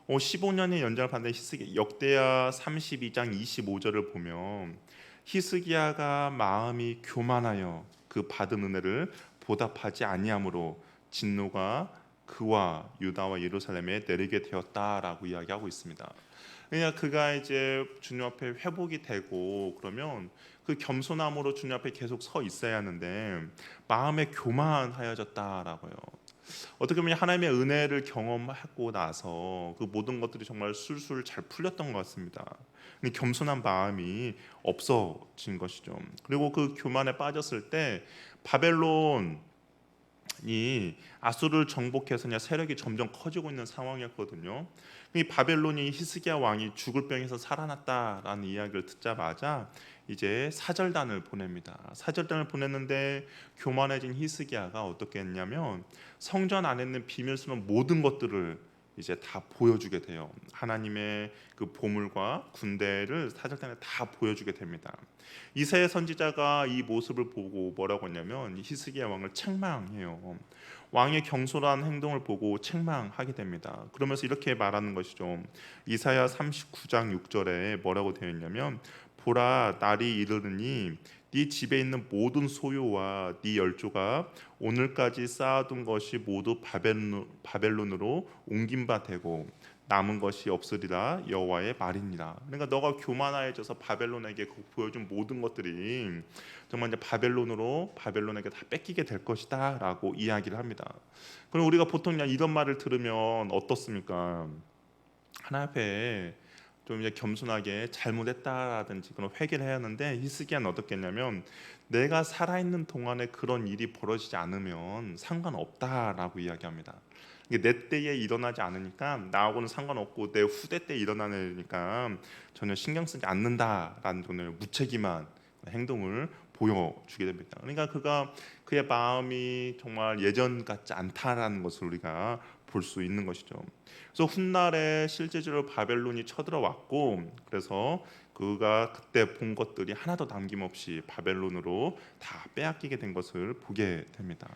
15년의 연장을 받는 히스기야, 역대하 32장 25절을 보면 히스기야가 마음이 교만하여 그 받은 은혜를 보답하지 아니함으로 진노가 그와 유다와 예루살렘에 내리게 되었다라고 이야기하고 있습니다. 그냥 그가 이제 주님 앞에 회복이 되고 그러면 그 겸손함으로 주님 앞에 계속 서 있어야 하는데 마음에 교만하여졌다라고요. 어떻게 보면 하나님의 은혜를 경험하고 나서 그 모든 것들이 정말 술술 잘 풀렸던 것 같습니다. 겸손한 마음이 없어진 것이죠. 그리고 그 교만에 빠졌을 때 바벨론이 아수르를 정복해서 그냥 세력이 점점 커지고 있는 상황이었거든요. 이 바벨론이 히스기야 왕이 죽을 병에서 살아났다라는 이야기를 듣자마자 이제 사절단을 보냅니다. 사절단을 보냈는데 교만해진 히스기야가 어떻게 했냐면 성전 안에 있는 비밀스러운 모든 것들을 이제 다 보여주게 돼요. 하나님의 그 보물과 군대를 사절단에 다 보여주게 됩니다. 이사야 선지자가 이 모습을 보고 뭐라고 했냐면 히스기야 왕을 책망해요. 왕의 경솔한 행동을 보고 책망하게 됩니다. 그러면서 이렇게 말하는 것이죠. 이사야 39장 6절에 뭐라고 되어 있냐면 보라 날이 이르르니 네 집에 있는 모든 소유와 네 열조가 오늘까지 쌓아둔 것이 모두 바벨론으로 옮긴 바 되고 남은 것이 없으리라 여호와의 말이니라. 그러니까 너가 교만하여져서 바벨론에게 보여준 모든 것들이 정말 이제 바벨론에게 다 뺏기게 될 것이다라고 이야기를 합니다. 그럼 우리가 보통 그냥 이런 말을 들으면 어떻습니까? 하나님 앞에 좀 이제 겸손하게 잘못했다라든지 그런 회개를 해야 하는데 히스기야는 어떻겠냐면 내가 살아있는 동안에 그런 일이 벌어지지 않으면 상관없다라고 이야기합니다. 이게 내 때에 일어나지 않으니까 나하고는 상관없고 내 후대 때 일어나니까 전혀 신경 쓰지 않는다라는 그런 무책임한 행동을 보여주게 됩니다. 그러니까 그의 마음이 정말 예전 같지 않다라는 것을 우리가 볼 수 있는 것이죠. 그래서 훗날에 실제적으로 바벨론이 쳐들어왔고 그래서 그가 그때 본 것들이 하나도 남김없이 바벨론으로 다 빼앗기게 된 것을 보게 됩니다.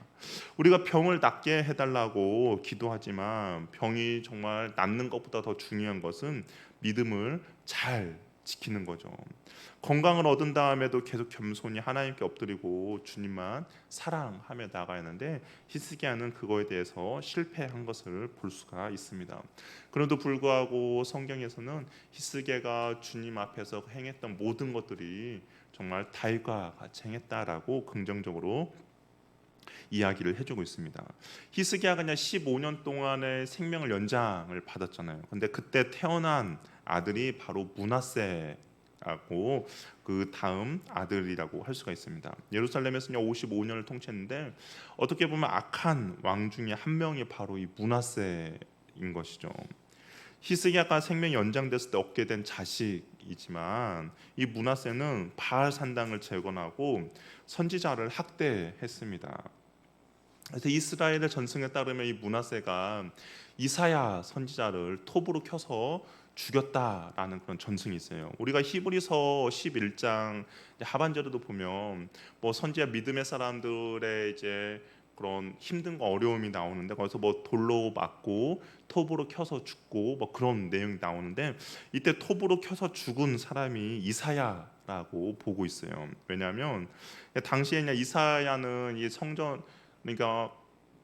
우리가 병을 낫게 해달라고 기도하지만 병이 정말 낫는 것보다 더 중요한 것은 믿음을 잘 지키는 거죠. 건강을 얻은 다음에도 계속 겸손히 하나님께 엎드리고 주님만 사랑하며 나가야 하는데 히스기야는 그거에 대해서 실패한 것을 볼 수가 있습니다. 그럼에도 불구하고 성경에서는 히스기야가 주님 앞에서 행했던 모든 것들이 정말 다윗과 같이 행했다라고 긍정적으로 이야기를 해주고 있습니다. 히스기야가 그냥 15년 동안의 생명을 연장을 받았잖아요. 근데 그때 태어난 아들이 바로 므낫세하고 그 다음 아들이라고 할 수가 있습니다. 예루살렘에서 55년을 통치했는데 어떻게 보면 악한 왕 중에 한 명이 바로 이 므낫세인 것이죠. 히스기야가 생명이 연장됐을 때 얻게 된 자식이지만 이 므낫세는 바알 산당을 재건하고 선지자를 학대했습니다. 그래서 이스라엘의 전승에 따르면 이 므낫세가 이사야 선지자를 톱으로 켜서 죽였다라는 그런 전승이 있어요. 우리가 히브리서 11장 하반절에도 보면 뭐 선지자 믿음의 사람들의 이제 그런 힘든과 어려움이 나오는데 거기서 뭐 돌로 맞고 톱으로 켜서 죽고 뭐 그런 내용이 나오는데 이때 톱으로 켜서 죽은 사람이 이사야라고 보고 있어요. 왜냐하면 당시에 이사야는 이 성전 그러니까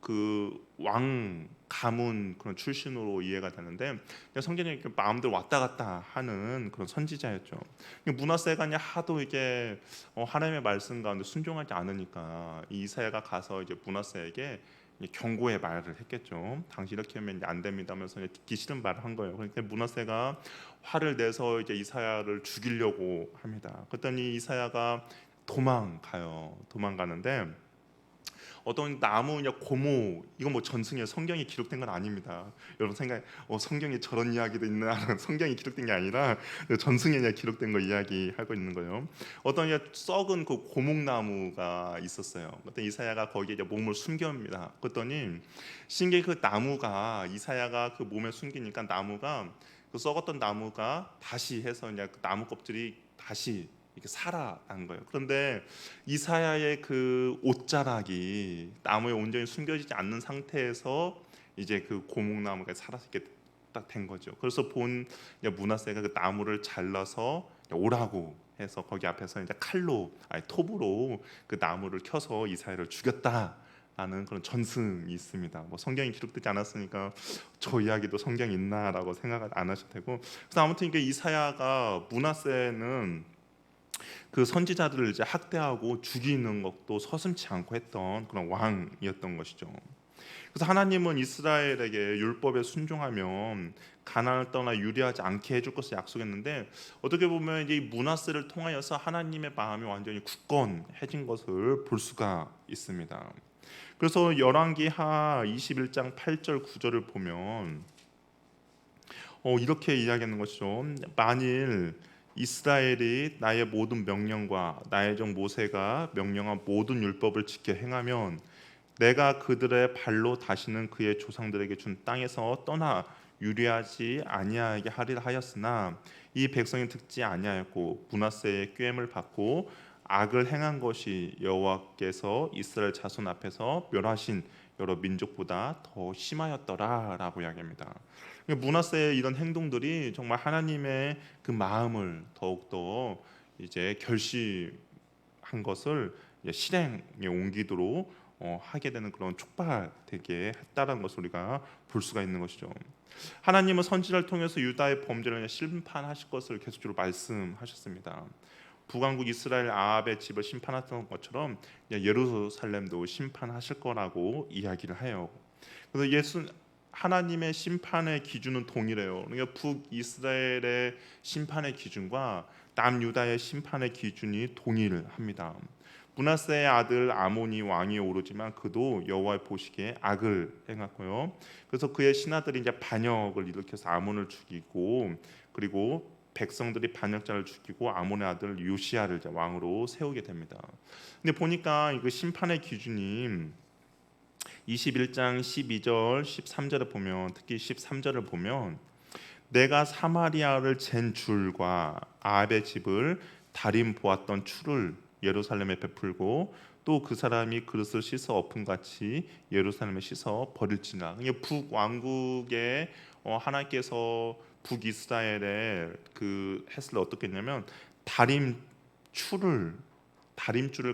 그 왕 가문 그런 출신으로 이해가 되는데 성전에 이렇게 마음대로 왔다 갔다 하는 그런 선지자였죠. 므낫세가 하도 이게 하나님의 말씀 가운데 순종하지 않으니까 이 이사야가 가서 이제 므낫세에게 경고의 말을 했겠죠. 당시 이렇게 하면 안 됩니다 하면서 듣기 싫은 말을 한 거예요. 그러니까 므낫세가 화를 내서 이제 이사야를 죽이려고 합니다. 그랬더니 이사야가 도망가는데 어떤 나무 고모 이건 뭐 전승에 성경에 기록된 건 아닙니다. 여러분 생각해 성경에 저런 이야기도 있나? 성경이 기록된 게 아니라 전승에 기록된 거 이야기하고 있는 거예요. 어떤 썩은 그 고목나무가 있었어요. 그때 이사야가 거기에 이제 몸을 숨깁니다. 그랬더니 신기하게 그 나무가 이사야가 그 몸에 숨기니까 나무가 그 그 썩었던 나무가 다시 해서 이제 그 나무 껍질이 다시 이렇게 살아난 거예요. 그런데 이사야의 그 옷자락이 나무에 온전히 숨겨지지 않는 상태에서 이제 그 고목나무가 살아서 이렇게 딱 된 거죠. 그래서 본 므낫세가 그 나무를 잘라서 오라고 해서 거기 앞에서 이제 칼로, 아니 톱으로 그 나무를 켜서 이사야를 죽였다라는 그런 전승이 있습니다. 뭐 성경이 기록되지 않았으니까 저 이야기도 성경에 있나라고 생각 안 하셔도 되고. 그래서 아무튼 이게 이사야가 므낫세는 그 선지자들을 이제 학대하고 죽이는 것도 서슴지 않고 했던 그런 왕이었던 것이죠. 그래서 하나님은 이스라엘에게 율법에 순종하면 가나안을 떠나 유리하지 않게 해줄 것을 약속했는데, 어떻게 보면 이제 이 므낫세를 통하여서 하나님의 마음이 완전히 굳건해진 것을 볼 수가 있습니다. 그래서 열왕기하 21장 8절 9절을 보면 이렇게 이야기하는 것이죠. 만일 이스라엘이 나의 모든 명령과 나의 종 모세가 명령한 모든 율법을 지켜 행하면 내가 그들의 발로 다시는 그의 조상들에게 준 땅에서 떠나 유리하지 아니하게 하리라 하였으나 이 백성이 듣지 아니하였고 므낫세의 꾀임을 받고 악을 행한 것이 여호와께서 이스라엘 자손 앞에서 멸하신 여러 민족보다 더 심하였더라라고 이야기합니다. 므낫세의 이런 행동들이 정말 하나님의 그 마음을 더욱더 이제 결심한 것을 실행에 옮기도록 하게 되는 그런 촉발되게 했다는 것을 우리가 볼 수가 있는 것이죠. 하나님은 선지자를 통해서 유다의 범죄를 심판하실 것을 계속적으로 말씀하셨습니다. 북왕국 이스라엘 아합의 집을 심판했던 것처럼 예루살렘도 심판하실 거라고 이야기를 해요. 그래서 하나님의 심판의 기준은 동일해요. 그러니까 북이스라엘의 심판의 기준과 남유다의 심판의 기준이 동일합니다. 므낫세의 아들 아몬이 왕위에 오르지만 그도 여호와의 보시기에 악을 행했고요. 그래서 그의 신하들이 이제 반역을 일으켜서 아몬을 죽이고, 그리고 백성들이 반역자를 죽이고 아몬의 아들 요시야를 왕으로 세우게 됩니다. 근데 보니까 그 심판의 기준이 21장 12절 13절을 보면, 특히 13절을 보면 내가 사마리아를 잰 줄과 아합의 집을 다림 보았던 추를 예루살렘에 베풀고 또 그 사람이 그릇을 씻어 엎은 같이 예루살렘에 씻어 버릴지나. 북왕국의 하나님께서 북이스라엘에 그 했을 어떻게 했냐면 다림줄을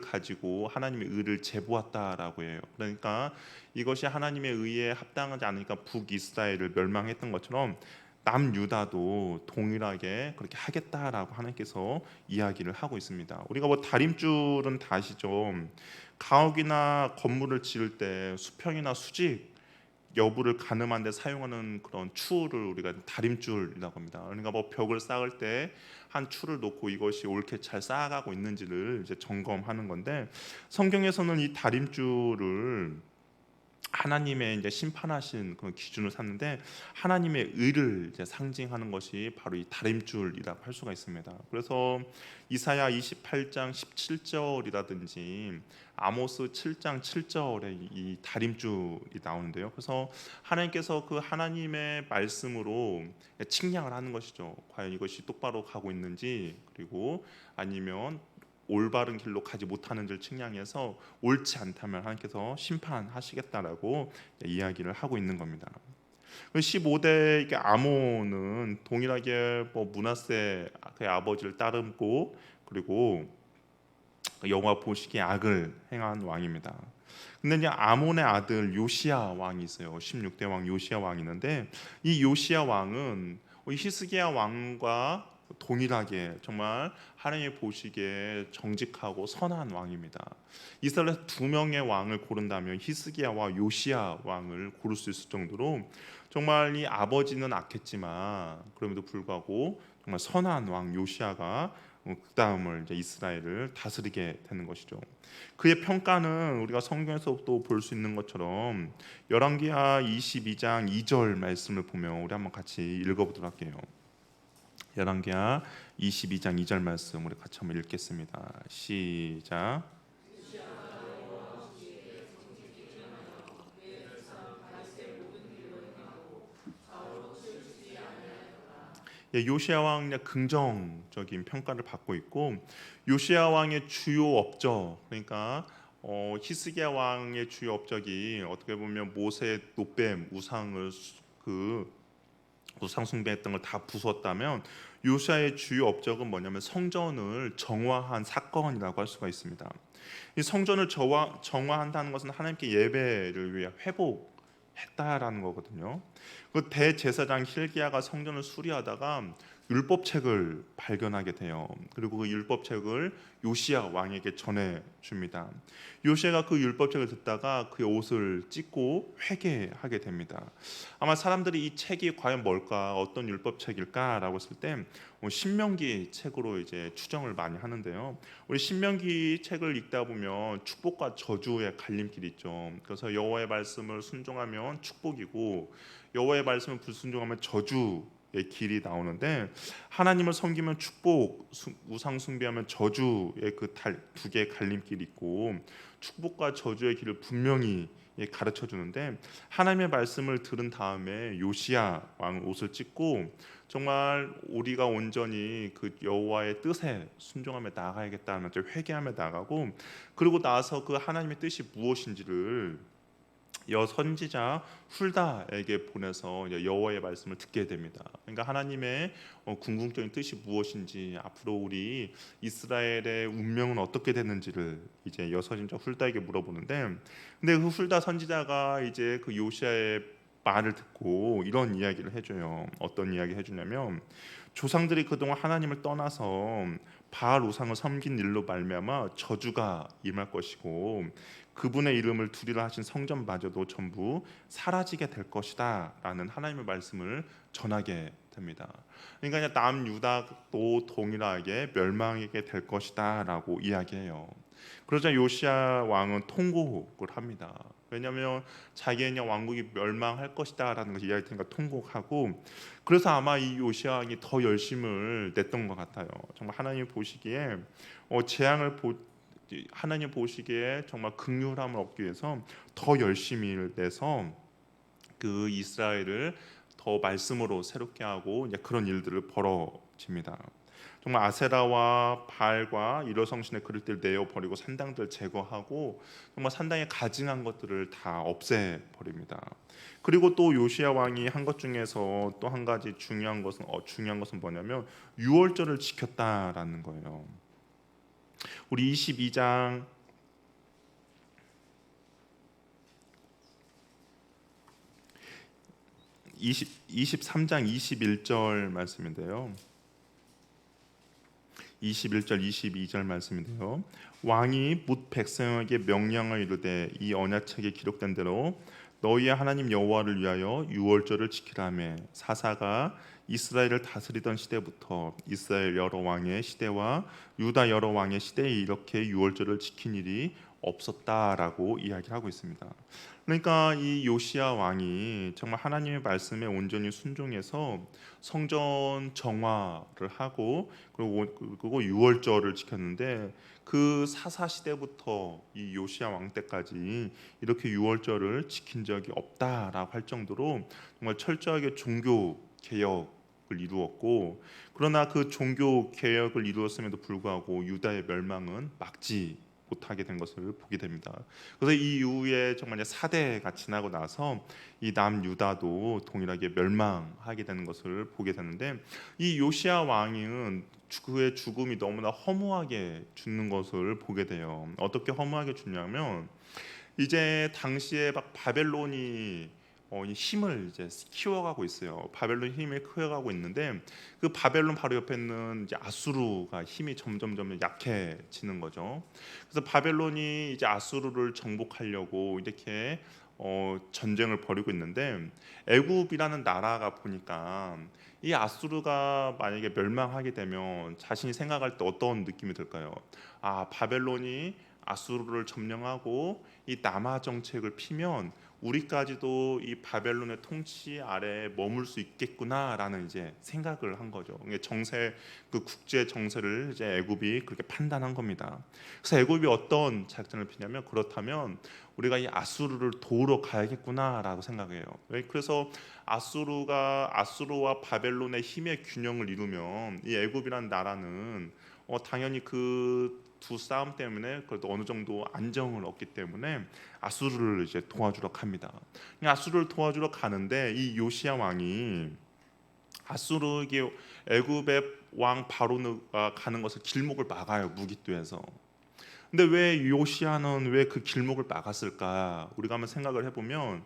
가지고 하나님의 의를 재보았다라고 해요. 그러니까 이것이 하나님의 의에 합당하지 않으니까 북이스라엘을 멸망했던 것처럼 남유다도 동일하게 그렇게 하겠다라고 하나님께서 이야기를 하고 있습니다. 우리가 뭐 다림줄은 다 아시죠? 가옥이나 건물을 지을 때 수평이나 수직 여부를 가늠한 데 사용하는 그런 추를 우리가 다림줄이라고 합니다. 그러니까 뭐 벽을 쌓을 때 한 추를 놓고 이것이 옳게 잘 쌓아가고 있는지를 이제 점검하는 건데, 성경에서는 이 다림줄을 하나님의 이제 심판하신 그 기준을 삼는데 하나님의 의를 이제 상징하는 것이 바로 이 다림줄이라고 할 수가 있습니다. 그래서 이사야 28장 17절이라든지 아모스 7장 7절에 이 다림줄이 나오는데요. 그래서 하나님께서 그 하나님의 말씀으로 측량을 하는 것이죠. 과연 이것이 똑바로 가고 있는지, 그리고 아니면 올바른 길로 가지 못하는지를 측량해서 옳지 않다면 하나님께서 심판하시겠다라고 이야기를 하고 있는 겁니다. 15대 아몬은 동일하게 므낫세 그의 아버지를 따르고 그리고 여호와 보시기에 악을 행한 왕입니다. 근데 이제 아몬의 아들 요시야 왕이 있어요. 16대 왕 요시야 왕이 있는데 이 요시야 왕은 히스기야 왕과 동일하게 정말 하나님이 보시기에 정직하고 선한 왕입니다. 이스라엘에서 두 명의 왕을 고른다면 히스기야와 요시야 왕을 고를 수 있을 정도로 정말 이 아버지는 악했지만 그럼에도 불구하고 정말 선한 왕 요시야가 그 다음을 이제 이스라엘을 다스리게 되는 것이죠. 그의 평가는 우리가 성경에서도 볼 수 있는 것처럼 열왕기하 22장 2절 말씀을 보면 우리 한번 같이 읽어보도록 할게요. 열왕기하 22장 2절 말씀 우리 같이 한번 읽겠습니다. 시작. 요시야 왕이 긍정적인 평가를 받고 있고, 요시야 왕의 주요 업적, 그러니까 히스기야 왕의 주요 업적이 어떻게 보면 모세의 놋뱀 우상을 우상 숭배했던 걸 다 부쉈다면, 요시야의 주요 업적은 뭐냐면 성전을 정화한 사건이라고 할 수가 있습니다. 이 성전을 정화한다는 것은 하나님께 예배를 위해 회복했다라는 거거든요. 그 대제사장 힐기야가 성전을 수리하다가 율법책을 발견하게 돼요. 그리고 그 율법책을 요시야 왕에게 전해 줍니다. 요시야가 그 율법책을 듣다가 그의 옷을 찢고 회개하게 됩니다. 아마 사람들이 이 책이 과연 뭘까, 어떤 율법책일까라고 했을 때 신명기 책으로 이제 추정을 많이 하는데요. 우리 신명기 책을 읽다 보면 축복과 저주의 갈림길이 있죠. 그래서 여호와의 말씀을 순종하면 축복이고, 여호와의 말씀을 불순종하면 저주의 길이 나오는데, 하나님을 섬기면 축복, 우상 숭배하면 저주의 그 두 개의 갈림길이 있고, 축복과 저주의 길을 분명히 가르쳐 주는데, 하나님의 말씀을 들은 다음에 요시야 왕 옷을 찢고 정말 우리가 온전히 그 여호와의 뜻에 순종하며 나아가야겠다는 회개하며 나가고, 그리고 나서 그 하나님의 뜻이 무엇인지를 선지자 훌다에게 보내서 여호와의 말씀을 듣게 됩니다. 그러니까 하나님의 궁극적인 뜻이 무엇인지, 앞으로 우리 이스라엘의 운명은 어떻게 되는지를 이제 선지자 훌다에게 물어보는데, 근데 그 훌다 선지자가 이제 그 요시야의 말을 듣고 이런 이야기를 해줘요. 어떤 이야기 해주냐면, 조상들이 그동안 하나님을 떠나서 바알 우상을 섬긴 일로 말미암아 저주가 임할 것이고, 그분의 이름을 두리라 하신 성전마저도 전부 사라지게 될 것이다 라는 하나님의 말씀을 전하게 됩니다. 그러니까 남유다도 동일하게 멸망하게 될 것이다 라고 이야기해요. 그러자 요시야 왕은 통곡을 합니다. 왜냐하면 자기의 왕국이 멸망할 것이다 라는 것을 이야기하니까 통곡하고, 그래서 아마 이 요시야 왕이 더 열심을 냈던 것 같아요. 정말 하나님 보시기에 하나님 보시기에 정말 긍휼함을 얻기 위해서 더 열심히 내서 그 이스라엘을 더 말씀으로 새롭게 하고 이제 그런 일들을 벌어집니다. 정말 아세라와 바알과 이러 성신의 그릇들 내어 버리고 산당들 제거하고 정말 산당에 가증한 것들을 다 없애 버립니다. 그리고 또 요시야 왕이 한 것 중에서 또 한 가지 중요한 것은 뭐냐면 유월절을 지켰다라는 거예요. 우리 23장 21절 말씀인데요. 21절 22절 말씀인데요. 왕이 뭇 백성에게 명령을 이르되 이 언약책에 기록된 대로 너희의 하나님 여호와를 위하여 유월절을 지키라매, 사사가 이스라엘을 다스리던 시대부터 이스라엘 여러 왕의 시대와 유다 여러 왕의 시대에 이렇게 유월절을 지킨 일이 없었다라고 이야기하고 있습니다. 그러니까 이 요시야 왕이 정말 하나님의 말씀에 온전히 순종해서 성전 정화를 하고 그리고 유월절을 지켰는데, 그 사사 시대부터 이 요시야 왕 때까지 이렇게 유월절을 지킨 적이 없다라고 할 정도로 정말 철저하게 종교 개혁을 이루었고, 그러나 그 종교 개혁을 이루었음에도 불구하고 유다의 멸망은 막지 못하게 된 것을 보게 됩니다. 그래서 이 이후에 정말 4대가 지나고 나서 이 남유다도 동일하게 멸망하게 되는 것을 보게 되는데, 이 요시야 왕은 그의 죽음이 너무나 허무하게 죽는 것을 보게 돼요. 어떻게 허무하게 죽냐면, 이제 당시에 막 바벨론이 힘을 이제 키워가고 있어요. 바벨론 힘을 키워가고 있는데, 그 바벨론 바로 옆에 있는 이제 아수르가 힘이 점점 약해지는 거죠. 그래서 바벨론이 이제 아수르를 정복하려고 이렇게 전쟁을 벌이고 있는데, 애굽이라는 나라가 보니까 이 아수르가 만약에 멸망하게 되면 자신이 생각할 때 어떤 느낌이 들까요? 바벨론이 아수르를 점령하고 이 남하 정책을 피면 우리까지도 이 바벨론의 통치 아래에 머물 수 있겠구나라는 이제 생각을 한 거죠. 정세, 그 국제 정세를 이제 애굽이 그렇게 판단한 겁니다. 그래서 애굽이 어떤 작전을 피냐면, 그렇다면 우리가 이 아수르를 도우러 가야겠구나라고 생각해요. 그래서 아수르와 바벨론의 힘의 균형을 이루면 이 애굽이라는 나라는 당연히 그 두 싸움 때문에 그래도 어느 정도 안정을 얻기 때문에 아수르를 이제 도와주러 갑니다. 아수르를 도와주러 가는데 이 요시야 왕이 아수르 애굽의 왕 바로가 가는 것을 길목을 막아요, 무기토에서. 근데 왜 요시야는 왜 그 길목을 막았을까? 우리가 한번 생각을 해보면,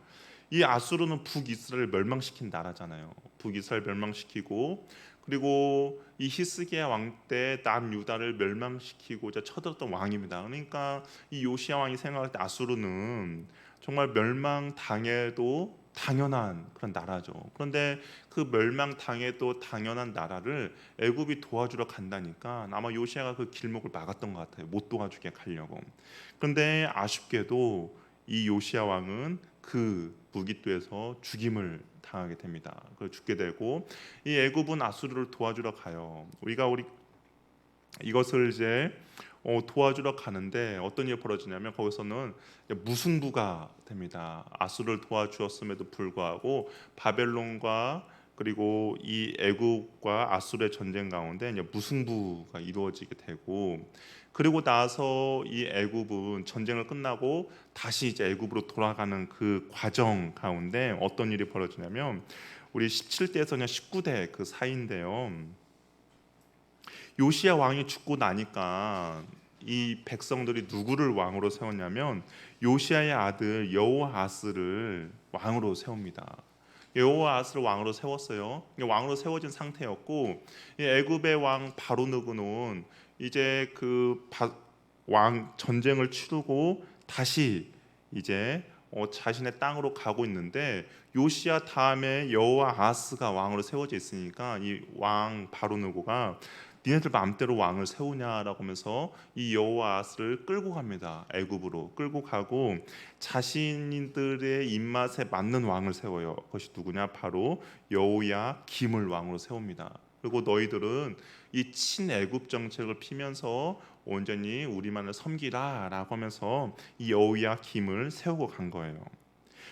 이 아수르는 북이스라엘을 멸망시킨 나라잖아요. 북이스라엘 멸망시키고, 그리고 이 히스기야 왕 때 남유다를 멸망시키고자 쳐들었던 왕입니다. 그러니까 이 요시야 왕이 생각할 때 아수르는 정말 멸망당해도 당연한 그런 나라죠. 그런데 그 멸망당해도 당연한 나라를 애굽이 도와주러 간다니까 아마 요시야가 그 길목을 막았던 것 같아요. 못 도와주게 가려고. 그런데 아쉽게도 이 요시야 왕은 그 무기토에서 죽임을 당하게 됩니다. 그 죽게 되고, 이 애굽은 아수르를 도와주러 가요. 우리가 이것을 이제 도와주러 가는데 어떤 일이 벌어지냐면, 거기서는 무승부가 됩니다. 아수르를 도와주었음에도 불구하고 바벨론과 그리고 이 애굽과 아수르의 전쟁 가운데 이제 무승부가 이루어지게 되고, 그리고 나서 이 애굽은 전쟁을 끝나고 다시 이제 애굽으로 돌아가는 그 과정 가운데 어떤 일이 벌어지냐면, 우리 17대에서 그냥 19대 그 사이인데요. 요시야 왕이 죽고 나니까 이 백성들이 누구를 왕으로 세웠냐면 요시야의 아들 여호아스를 왕으로 세웁니다. 여호아스를 왕으로 세웠어요. 왕으로 세워진 상태였고, 이 애굽의 왕 바로느고는 이제 그 왕 전쟁을 치르고 다시 이제 자신의 땅으로 가고 있는데, 요시야 다음에 여호아스가 왕으로 세워져 있으니까 이 왕 바로느고가 니네들 마음대로 왕을 세우냐라고 하면서 이 여호아스를 끌고 갑니다. 애굽으로 끌고 가고 자신들의 입맛에 맞는 왕을 세워요. 그것이 누구냐? 바로 여호야김을 왕으로 세웁니다. 그리고 너희들은 이 친애굽 정책을 피면서 온전히 우리만을 섬기라라고 하면서 이 여호야김을 세우고 간 거예요.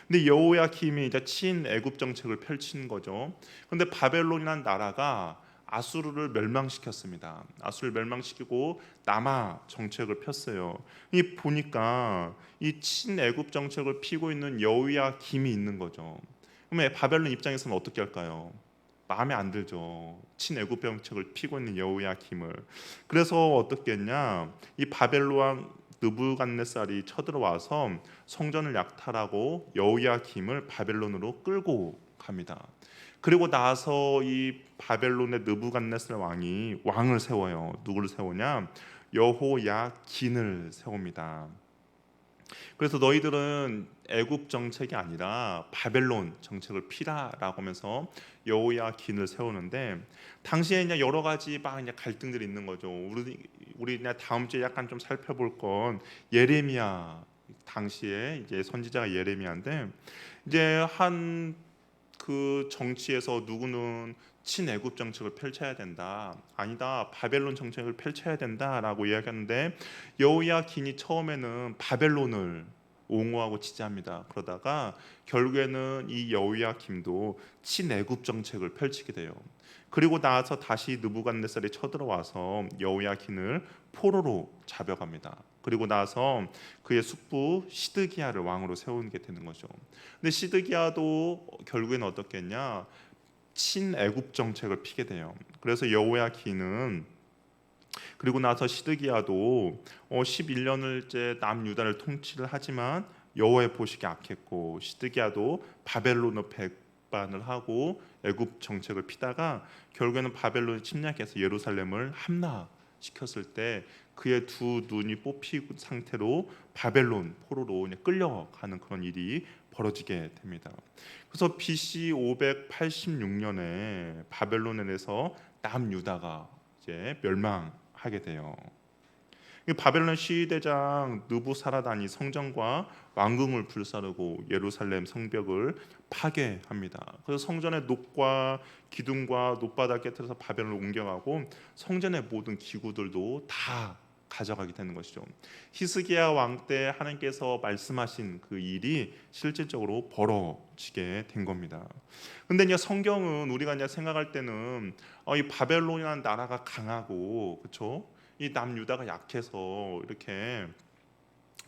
근데 여호야김이 이제 친애굽 정책을 펼친 거죠. 근데 바벨론이라는 나라가 아수르를 멸망시켰습니다. 아수르를 멸망시키고 남아 정책을 폈어요. 이 보니까 이 친애굽 정책을 피고 있는 여호야김이 있는 거죠. 그러면 바벨론 입장에서는 어떻게 할까요? 마음에 안 들죠. 친애굽 정책을 피고 있는 여호야김을. 그래서 어떻게 했냐? 이 바벨론 왕 느부갓네살이 쳐들어와서 성전을 약탈하고 여호야김을 바벨론으로 끌고 갑니다. 그리고 나서 이 바벨론의 느부갓네살 왕이 왕을 세워요. 누구를 세우냐? 여호야긴을 세웁니다. 그래서 너희들은 애굽 정책이 아니라 바벨론 정책을 피라라고 하면서 여호야긴을 세우는데, 당시에 이제 여러 가지 막 이제 갈등들이 있는 거죠. 우리 이제 다음 주에 약간 좀 살펴볼 건 예레미야, 당시에 이제 선지자가 예레미야인데, 이제 한 그 정치에서 누구는 친애굽 정책을 펼쳐야 된다, 아니다 바벨론 정책을 펼쳐야 된다라고 이야기하는데, 여호야긴이 처음에는 바벨론을 옹호하고 지지합니다. 그러다가 결국에는 이 여호야김도 친애굽 정책을 펼치게 돼요. 그리고 나서 다시 느부갓네살이 쳐들어와서 여호야긴을 포로로 잡아갑니다. 그리고 나서 그의 숙부 시드기야를 왕으로 세우게 되는 거죠. 근데 시드기야도 결국에는 어떻게 했냐? 친애굽 정책을 피게 돼요. 그래서 여호야긴은, 그리고 나서 시드기야도 11년을째 남유다를 통치를 하지만 여호와의 보시기에 악했고, 시드기야도 바벨론으로 백반을 하고 애굽 정책을 피다가 결국에는 바벨론이 침략해서 예루살렘을 함락시켰을 때 그의 두 눈이 뽑힌 상태로 바벨론 포로로 끌려가는 그런 일이 벌어지게 됩니다. 그래서 BC 586년에 바벨론에서 남유다가 이제 멸망하게 돼요. 이 바벨론 시대장 느부사라단이 성전과 왕궁을 불사르고 예루살렘 성벽을 파괴합니다. 그래서 성전의 녹과 기둥과 높바닥 깨뜨려서 바벨론을 옮겨가고 성전의 모든 기구들도 다 가져가게 되는 것이죠. 히스기야 왕 때 하나님께서 말씀하신 그 일이 실질적으로 벌어지게 된 겁니다. 근데 이제 성경은 우리가 이제 생각할 때는 이 바벨론이라는 나라가 강하고, 그렇죠? 이 남유다가 약해서 이렇게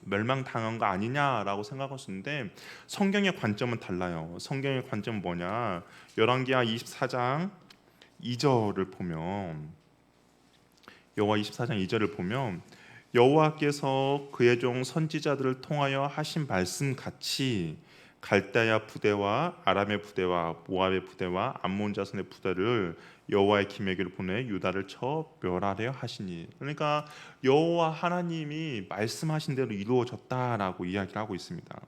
멸망당한 거 아니냐라고 생각할 수 있는데, 성경의 관점은 달라요. 성경의 관점은 뭐냐? 열왕기하 24장 2절을 보면, 여호와 24장 2절을 보면, 여호와께서 그의 종 선지자들을 통하여 하신 말씀 같이 갈대아 부대와 아람의 부대와 모압의 부대와 암몬 자손의 부대를 여호와의 기메기를 보내 유다를 쳐 멸하려 하시니. 그러니까 여호와 하나님이 말씀하신 대로 이루어졌다라고 이야기를 하고 있습니다.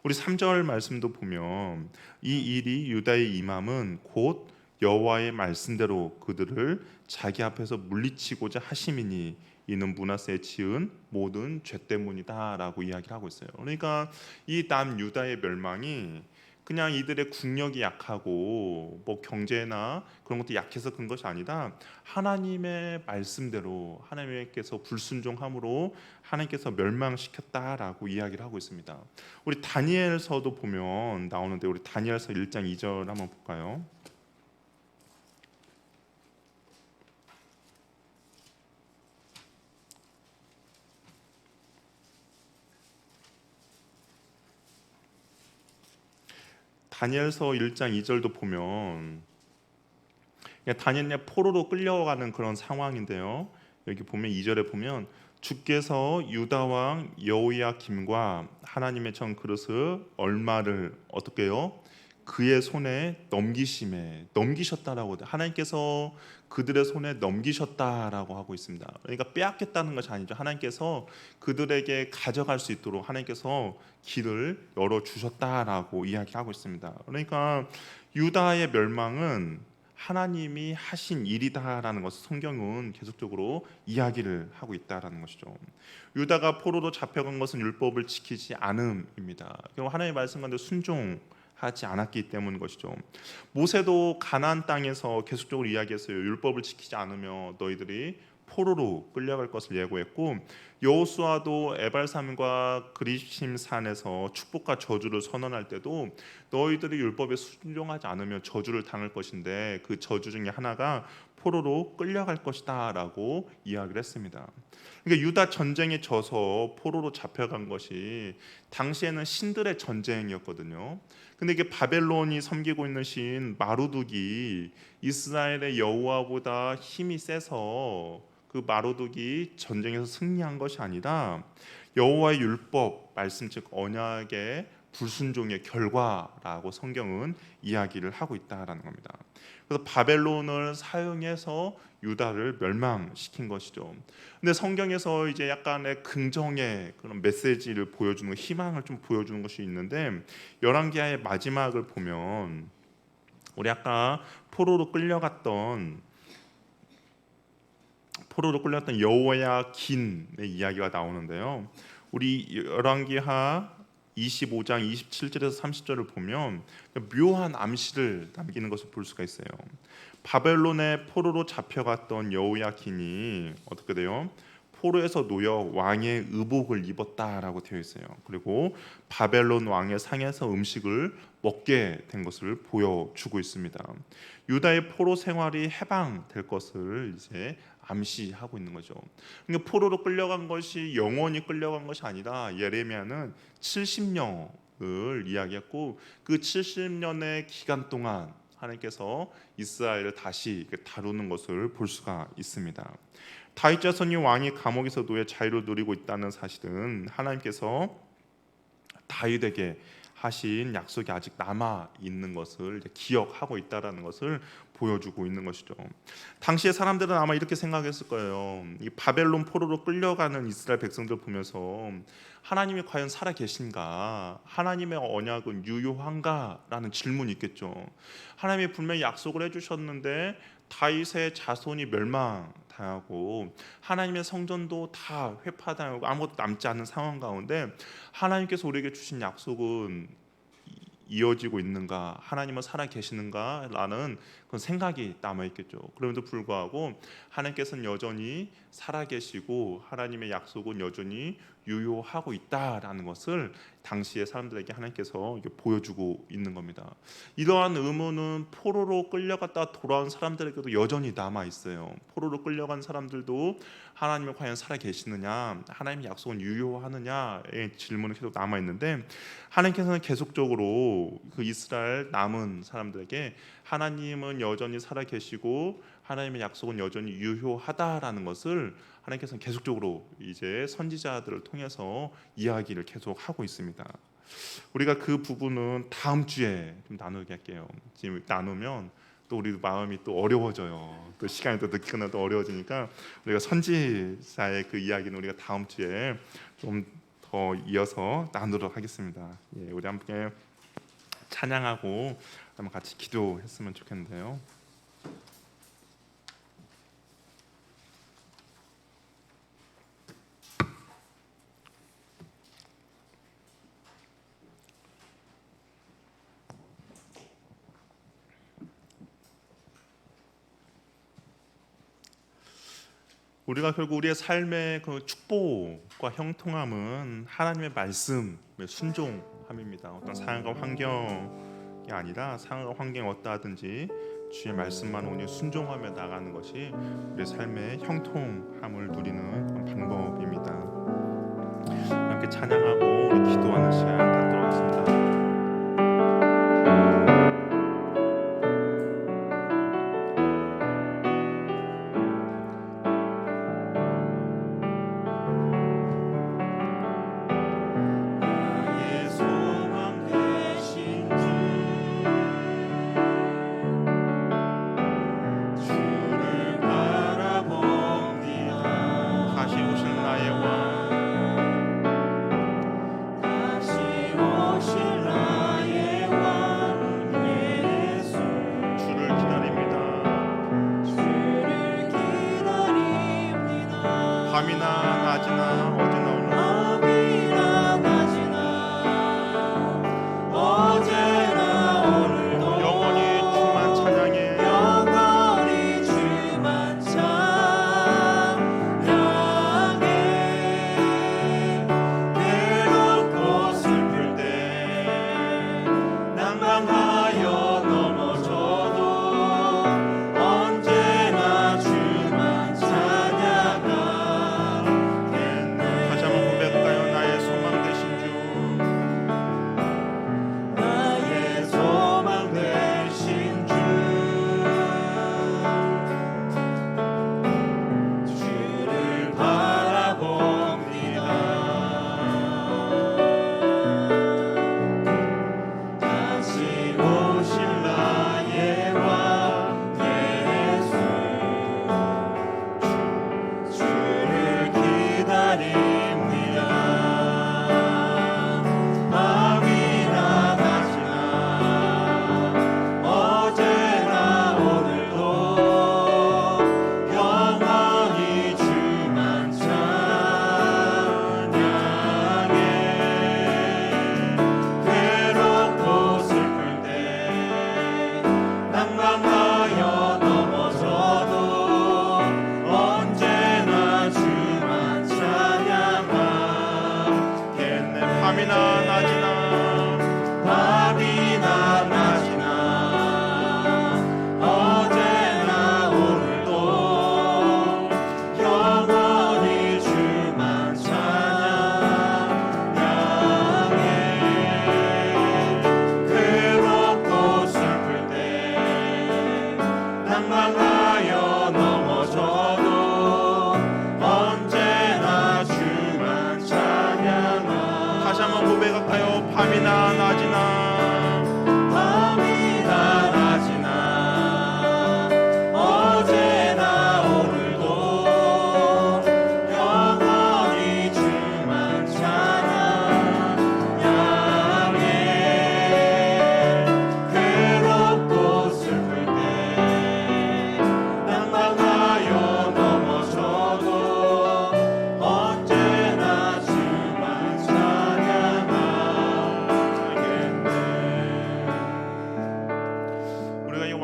우리 3절 말씀도 보면 이 일이 유다에 임함은 곧 여호와의 말씀대로 그들을 자기 앞에서 물리치고자 하심이니 이는 므낫세에 지은 모든 죄 때문이다라고 이야기를 하고 있어요. 그러니까 이 남유다의 멸망이 그냥 이들의 국력이 약하고 뭐 경제나 그런 것도 약해서 그런 것이 아니라 하나님의 말씀대로 하나님께서 불순종함으로 하나님께서 멸망시켰다라고 이야기를 하고 있습니다. 우리 다니엘서도 보면 나오는데, 우리 다니엘서 1장 2절 한번 볼까요? 다니엘서 1장 2절도 보면 다니엘이 포로로 끌려가는 그런 상황인데요. 여기 보면 2절에 보면 주께서 유다 왕 여호야김과 하나님의 전 그릇을 얼마를 어떻게요? 그의 손에 넘기셨다라고, 하나님께서 그들의 손에 넘기셨다라고 하고 있습니다. 그러니까 빼앗겼다는 것이 아니죠. 하나님께서 그들에게 가져갈 수 있도록 하나님께서 길을 열어 주셨다라고 이야기하고 있습니다. 그러니까 유다의 멸망은 하나님이 하신 일이다라는 것을 성경은 계속적으로 이야기를 하고 있다라는 것이죠. 유다가 포로로 잡혀간 것은 율법을 지키지 않음입니다. 그리고 하나님의 말씀 가운데 순종하지 않았기 때문인 것이죠. 모세도 가나안 땅에서 계속적으로 이야기했어요. 율법을 지키지 않으며 너희들이 포로로 끌려갈 것을 예고했고, 여호수아도 에발산과 그리심 산에서 축복과 저주를 선언할 때도 너희들이 율법에 순종하지 않으면 저주를 당할 것인데 그 저주 중에 하나가 포로로 끌려갈 것이다라고 이야기를 했습니다. 그러니까 유다 전쟁에 져서 포로로 잡혀간 것이 당시에는 신들의 전쟁이었거든요. 근데 이게 바벨론이 섬기고 있는 신 마루둑이 이스라엘의 여호와보다 힘이 세서 그 마루둑이 전쟁에서 승리한 것이 아니라 여호와의 율법 말씀, 즉 언약의 불순종의 결과라고 성경은 이야기를 하고 있다라는 겁니다. 그래서 바벨론을 사용해서 유다를 멸망시킨 것이죠. 근데 성경에서 이제 약간의 긍정의 그런 메시지를 보여주는, 희망을 좀 보여주는 것이 있는데, 열왕기하의 마지막을 보면 우리 아까 포로로 끌려갔던 여호야긴의 이야기가 나오는데요. 우리 열왕기하 25장 27절에서 30절을 보면 묘한 암시를 남기는 것을 볼 수가 있어요. 바벨론의 포로로 잡혀갔던 여호야긴이 어떻게 돼요? 포로에서 놓여 왕의 의복을 입었다라고 되어 있어요. 그리고 바벨론 왕의 상에서 음식을 먹게 된 것을 보여주고 있습니다. 유다의 포로 생활이 해방될 것을 이제 암시하고 있는 거죠. 그러니까 포로로 끌려간 것이 영원히 끌려간 것이 아니라 예레미야는 70년을 이야기했고, 그 70년의 기간 동안 하나님께서 이스라엘을 다시 다루는 것을 볼 수가 있습니다. 다윗 자손이 왕이 감옥에서 놓여 자유를 누리고 있다는 사실은 하나님께서 다윗에게 하신 약속이 아직 남아 있는 것을 기억하고 있다라는 것을 보여주고 있는 것이죠. 당시의 사람들은 아마 이렇게 생각했을 거예요. 이 바벨론 포로로 끌려가는 이스라엘 백성들 보면서 하나님이 과연 살아 계신가? 하나님의 언약은 유효한가라는 질문이 있겠죠. 하나님이 분명히 약속을 해주셨는데 다윗의 자손이 멸망당하고 하나님의 성전도 다 회파당하고 아무것도 남지 않는 상황 가운데 하나님께서 우리에게 주신 약속은 이어지고 있는가, 하나님은 살아 계시는가라는 그런 생각이 남아 있겠죠. 그럼에도 불구하고 하나님께서는 여전히 살아 계시고 하나님의 약속은 여전히 유효하고 있다라는 것을 당시의 사람들에게 하나님께서 보여주고 있는 겁니다. 이러한 의문은 포로로 끌려갔다 돌아온 사람들에게도 여전히 남아 있어요. 포로로 끌려간 사람들도 하나님은 과연 살아 계시느냐, 하나님의 약속은 유효하느냐의 질문이 계속 남아 있는데 하나님께서는 계속적으로 그 이스라엘 남은 사람들에게 하나님은 여전히 살아 계시고 하나님의 약속은 여전히 유효하다라는 것을 하나님께서는 계속적으로 이제 선지자들을 통해서 이야기를 계속 하고 있습니다. 우리가 그 부분은 다음 주에 좀 나누게 할게요. 지금 나누면 또 우리 마음이 또 어려워져요. 또 시간이 또 늦거나 또 어려워지니까 우리가 선지자의 그 이야기는 우리가 다음 주에 좀 더 이어서 나누도록 하겠습니다. 예, 우리 함께 찬양하고 한번 같이 기도했으면 좋겠는데요. 우리가 결국 우리의 삶의 그 축복과 형통함은 하나님의 말씀에 순종함입니다. 어떤 상황과 환경이 아니라 상황과 환경이 어떠하든지 주의 말씀만 오니 순종하며 나가는 것이 우리의 삶의 형통함을 누리는 그런 방법입니다. 함께 찬양하고 우리 기도하는 시간 갖도록 하겠습니다. 다시 오실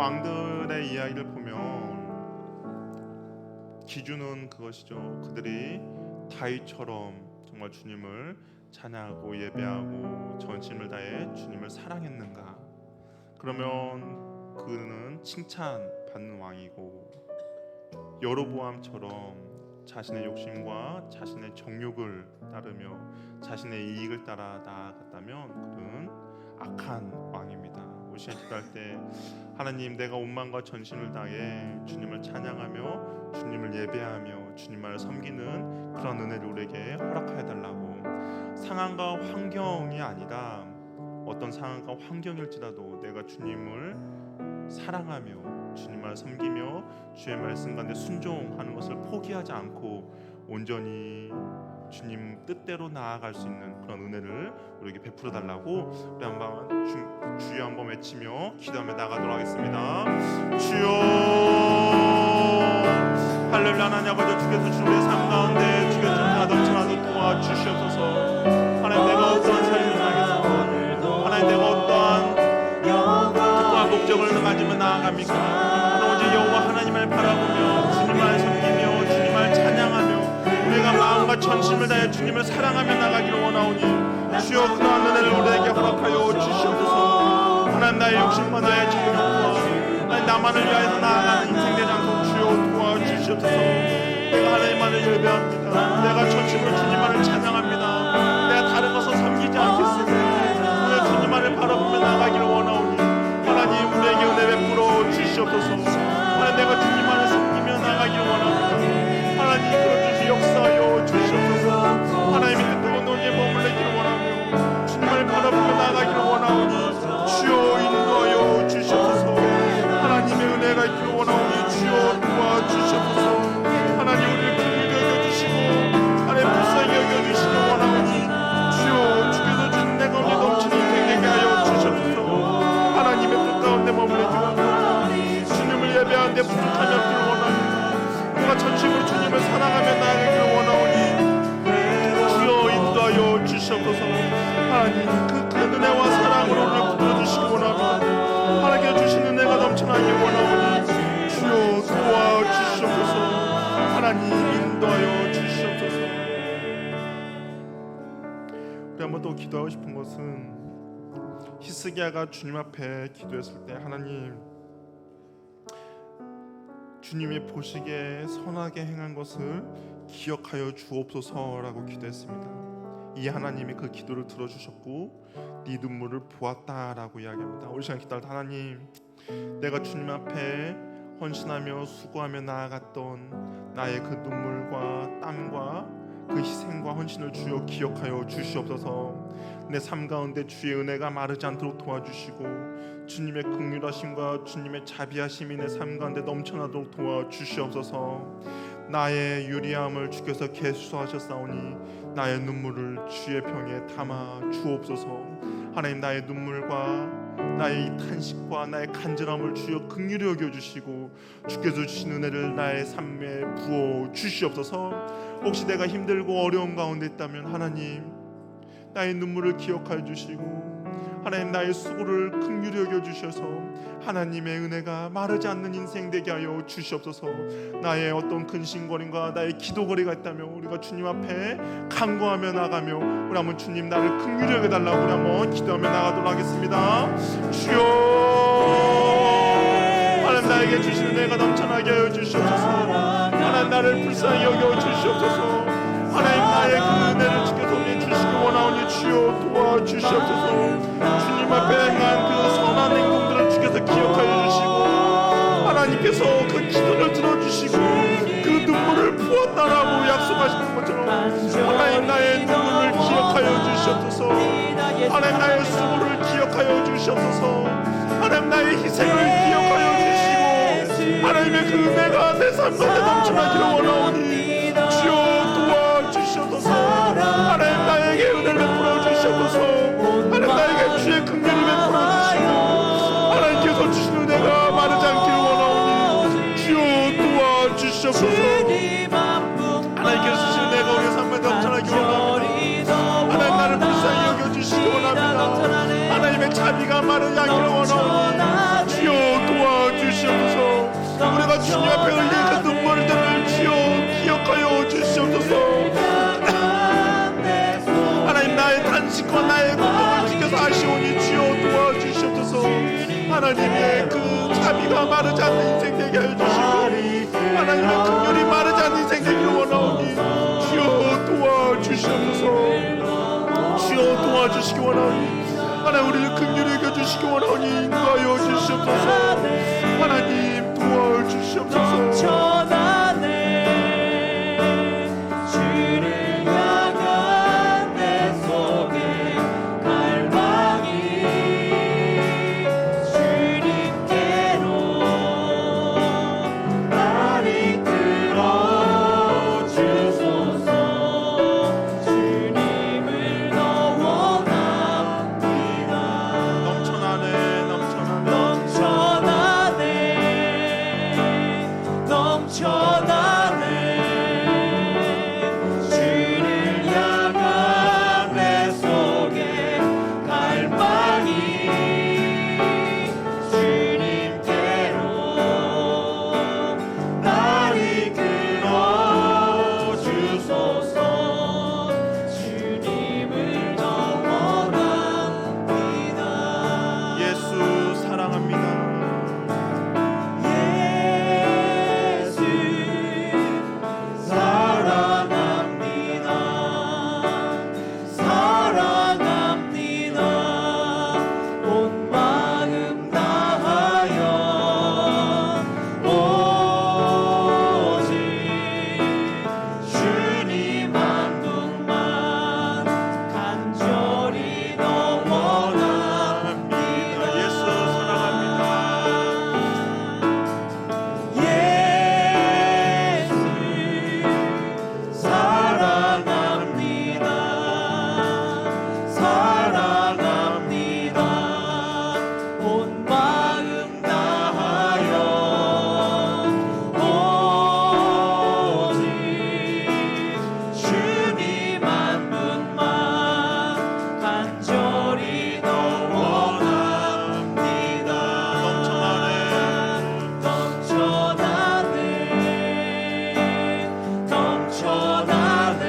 왕들의 이야기를 보면 기준은 그것이죠. 그들이 다윗처럼 정말 주님을 찬양하고 예배하고 전심을 다해 주님을 사랑했는가? 그러면 그는 칭찬받는 왕이고, 여로보암처럼 자신의 욕심과 자신의 정욕을 따르며 자신의 이익을 따라 나아갔다면 그는 악한 왕입니다. 우리 시간 기도할 때 하나님, 내가 온 마음과 전심을 다해 주님을 찬양하며 주님을 예배하며 주님만을 섬기는 그런 은혜를 우리에게 허락하여 달라고. 상황과 환경이 아니라 어떤 상황과 환경일지라도 내가 주님을 사랑하며 주님을 섬기며 주의 말씀 가운데 순종하는 것을 포기하지 않고 온전히 주님 뜻대로 나아갈 수 있는 그런 은혜를 우리에게 베풀어 달라고 우리 한번 주여 한번 외치며 기도하며 나가도록 하겠습니다. 주여, 할렐루야. 하나님 아버지, 주께서 주님의 삶 가운데 주께서 나 넘쳐나도 도와주시옵소서. 하나님, 내가 어떠한 삶을 살겠습니까? 하나님, 내가 어떠한 특별한 목적을 가지며 나아갑니까? 하나님, 오직 여호와 하나님을 바라보며 주님을 섬기며 주님을 찬양하며 우리가 마음과 전심을 다해 주님을 사랑하며 나가기를 원하오니 주여, 그러한 은혜를 우리에게 허락하여 주시옵소서. 하나님, 나의 욕심과 나의 정욕과 하나님, 나만을 위하여서 나아가는 인생 되지 않도록 주여 도와주시옵소서. 내가 하나님만을 예배합니다. 내가 전심으로 주님만을 찬양합니다. 내가 다른 것을 섬기지 않겠습니다. 오늘 주님만을 바라보며 나가기를 원하오니 하나님, 우리에게 은혜 베풀어 주시옵소서. 하나님, 내가 주님만을 섬기며 나가기를 원합니다. 하나님, 그런 역사하여 주시옵소서. 하나님의 뜻대로 너희에 머물러기를 원하며 주님을 바라보며 나가기를 원하오니 주여 인도하여 주시옵소서. 하나님의 은혜가 있기를 원하오니 주여 도와주시옵소서. 하나님, 우리를 긍휼히 여겨주시고 하나님 불쌍히 여겨주시길 원하오니 주여, 주께서 주신 내 가운데 넘치는 인생 되게 하여 주시옵소서. 하나님의 뜻 가운데 머물러기를 원하오니 주님을 예배하는 데 부족함이 없기를 원합니다. 내가 전심으로 주님을 사랑하며 나아가기를 원하오니 주여 인도하여 주시옵소서. 하나님, 그 은혜와 사랑으로 우리를 붙들어주시기 원합니다. 하나님께 주신 은혜가 넘쳐나기 원하오니 주여 도와주시옵소서. 하나님, 인도하여 주시옵소서. 우리 한번 더 기도하고 싶은 것은 히스기야가 주님 앞에 기도했을 때 하나님, 주님이 보시기에 선하게 행한 것을 기억하여 주옵소서라고 기도했습니다. 이 하나님이 그 기도를 들어주셨고 네 눈물을 보았다라고 이야기합니다. 우리 시간 기도할 때 하나님, 내가 주님 앞에 헌신하며 수고하며 나아갔던 나의 그 눈물과 땀과 그 희생과 헌신을 주여 기억하여 주시옵소서. 내 삶 가운데 주의 은혜가 마르지 않도록 도와주시고 주님의 긍휼하심과 주님의 자비하심이 내 삶 가운데 넘쳐나도록 도와주시옵소서. 나의 유리함을 주께서 계수하셨사오니 나의 눈물을 주의 병에 담아 주옵소서. 하나님, 나의 눈물과 나의 이 탄식과 나의 간절함을 주여 긍휼히 여겨주시고 주께서 주신 은혜를 나의 삶에 부어 주시옵소서. 혹시 내가 힘들고 어려운 가운데 있다면 하나님, 나의 눈물을 기억하여 주시고 하나님, 나의 수고를 긍휼히 여겨주셔서 하나님의 은혜가 마르지 않는 인생 되게 하여 주시옵소서. 나의 어떤 근심거림과 나의 기도거리가 있다면 우리가 주님 앞에 간구하며 나가며 우리 한번 주님, 나를 긍휼히 여겨달라고 우리 한번 기도하며 나가도록 하겠습니다. 주여, 하나님, 나에게 주시는 은혜가 넘쳐나게 하여 주시옵소서. 하나님, 나를 불쌍히 여겨 주시옵소서. 하나님, 나의 그 은혜를 주께서 우리에 주시기 원하오니 주여 도와주시옵소서. 주님 앞에 행한 그 선한 행동들을 주께서 기억하여 주시고 하나님께서 그 기도를 들어주시고 그 눈물을 부었다라고 약속하시는 것처럼 하나님, 나의 눈물을 기억하여 주시옵소서. 하나님, 나의 수고를 기억하여 주시옵소서. 하나님, 나의 희생을 기억하여 주시고 하나님의 그 은혜가 내 삶 가운데 넘쳐나기를 원하오니 주여 도와주시옵소서. 하나님, 나에게 은혜를 베풀어 주시옵소서. 하나님, 나에게 주의 긍휼을 베풀어 주시고 하나님께서 주신 은혜가 마르지 않기를 원하오니 주여 도와주시옵소서. 하나님께서 주신 은혜가 우리의 삶에 넘쳐나기 원합니다. 하나님, 나를 불쌍히 여겨주시기 원합니다. 하나님의 자비가 마르지 않기를 원하오니 주여 도와주시옵소서. 주님 앞에 흘린 그 눈물들을 주여 기억하여 주시옵소서. 하나님 나의 단식과 나의 고통을 지켜서 하시오니 주여 도와주시옵소서. 하나님의 그 자비가 마르지 않는 인생 되게 해주시고 하나님의 긍휼이 마르지 않는 인생 되기를 원하오니 주여 도와주시옵소서. 주여 도와주시기 원하오니 하나님 우리를 긍휼히 여겨주시기 원하오니 인도하여 주시옵소서. 하나님 도와주시옵소서. 넘쳐나네 주를 향한 내 속에 갈망이 주님께로 날 이끌어 주소서. 주님을 더 원합니다. 넘쳐나네 넘쳐나네 넘쳐나네 주를 향한 내 속에 갈망이 주님께로 날 이끌어 주소서. 주님을 더 원합니다. 예수 사랑합니다. 예수 사랑합니다. 사랑합니다. 온 마음 다하여 오직 주님 한 분만 간절히 더 원합니다. 예수 사랑합니다. 예수 사랑합니다. 사랑합니다. 온 마음 다하여 오직 주님 한 분만 간절히 더 원합니다. 넘쳐나네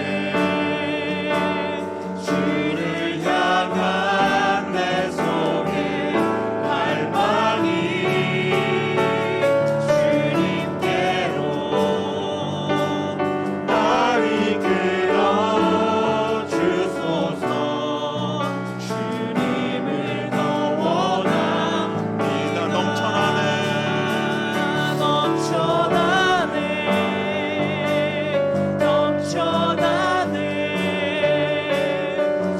주를 향한 내 속에 갈망이 주님께로 날 이끌어 주소서. 주님을 더 원합니다. 넘쳐나네 넘쳐나네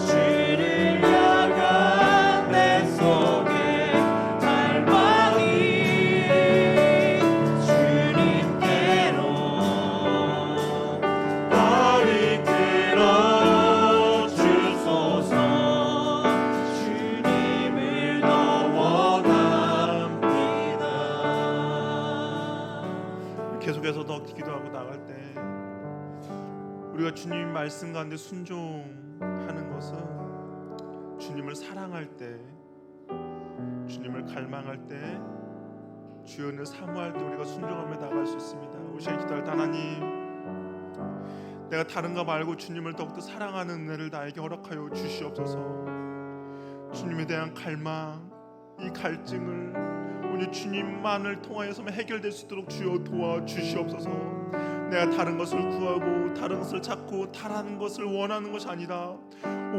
주를 향한 내 속에 갈망이 주님께로 날 이끌어 주소서. 주님을 더 원합니다. 계속해서 더 기도하고 나갈 때 우리가 주님 말씀 가운데 순종하는 것은 주님을 사랑할 때, 주님을 갈망할 때, 주의 은혜를 사모할 때 우리가 순종하며 나갈 수 있습니다. 우리 시간 기도할 때 하나님, 내가 다른가 말고 주님을 더욱더 사랑하는 은혜를 나에게 허락하여 주시옵소서. 주님에 대한 갈망, 이 갈증을 오늘 주님만을 통하여서만 해결될 수 있도록 주여 도와주시옵소서. 내가 다른 것을 구하고 다른 것을 찾고 다른 것을 원하는 것이 아니라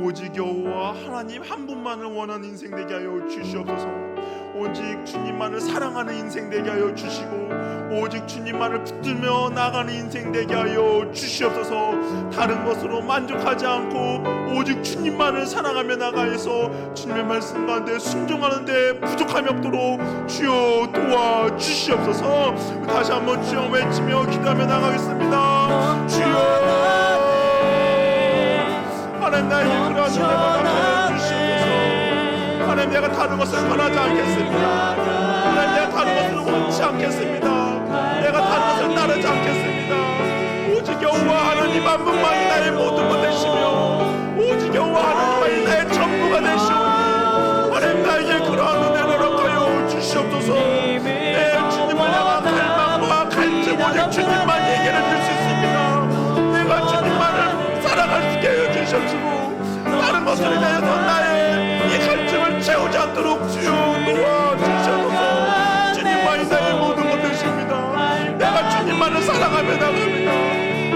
오직 여호와 하나님 한 분만을 원하는 인생 되게 하여 주시옵소서. 오직 주님만을 사랑하는 인생 되게 하여 주시고 오직 주님만을 붙들며 나가는 인생 되게 하여 주시옵소서. 다른 것으로 만족하지 않고 오직 주님만을 사랑하며 나가서 주님의 말씀 가운데 순종하는데 부족함이 없도록 주여 도와주시옵소서. 다시 한번 주여 외치며 기도하며 나가겠습니다. 주여 하나님 나에게 그러한 은혜가 나타내 주시옵소서. 하나님 내가 다른 것을 원하지 않겠습니다. 하나님 내가 다른 것을 원치 않겠습니다. 내가 다른 것을 따르지 않겠습니다. 오직 여호와 하나님 한 분만이 나의 모든 것 되시며 오직 여호와 하나님만이 나의 전부가 되시오니 하나님 나에게 그러한 은혜를 허락하여 주시옵소서. 내 주님을 향한 갈망과 저수를 내려서 나의 이 갈증을 채우지 않도록 주여 도와주셔서 주님만이 나의 모든 것 되십니다. 내가 주님만을 사랑하며 나갑니다.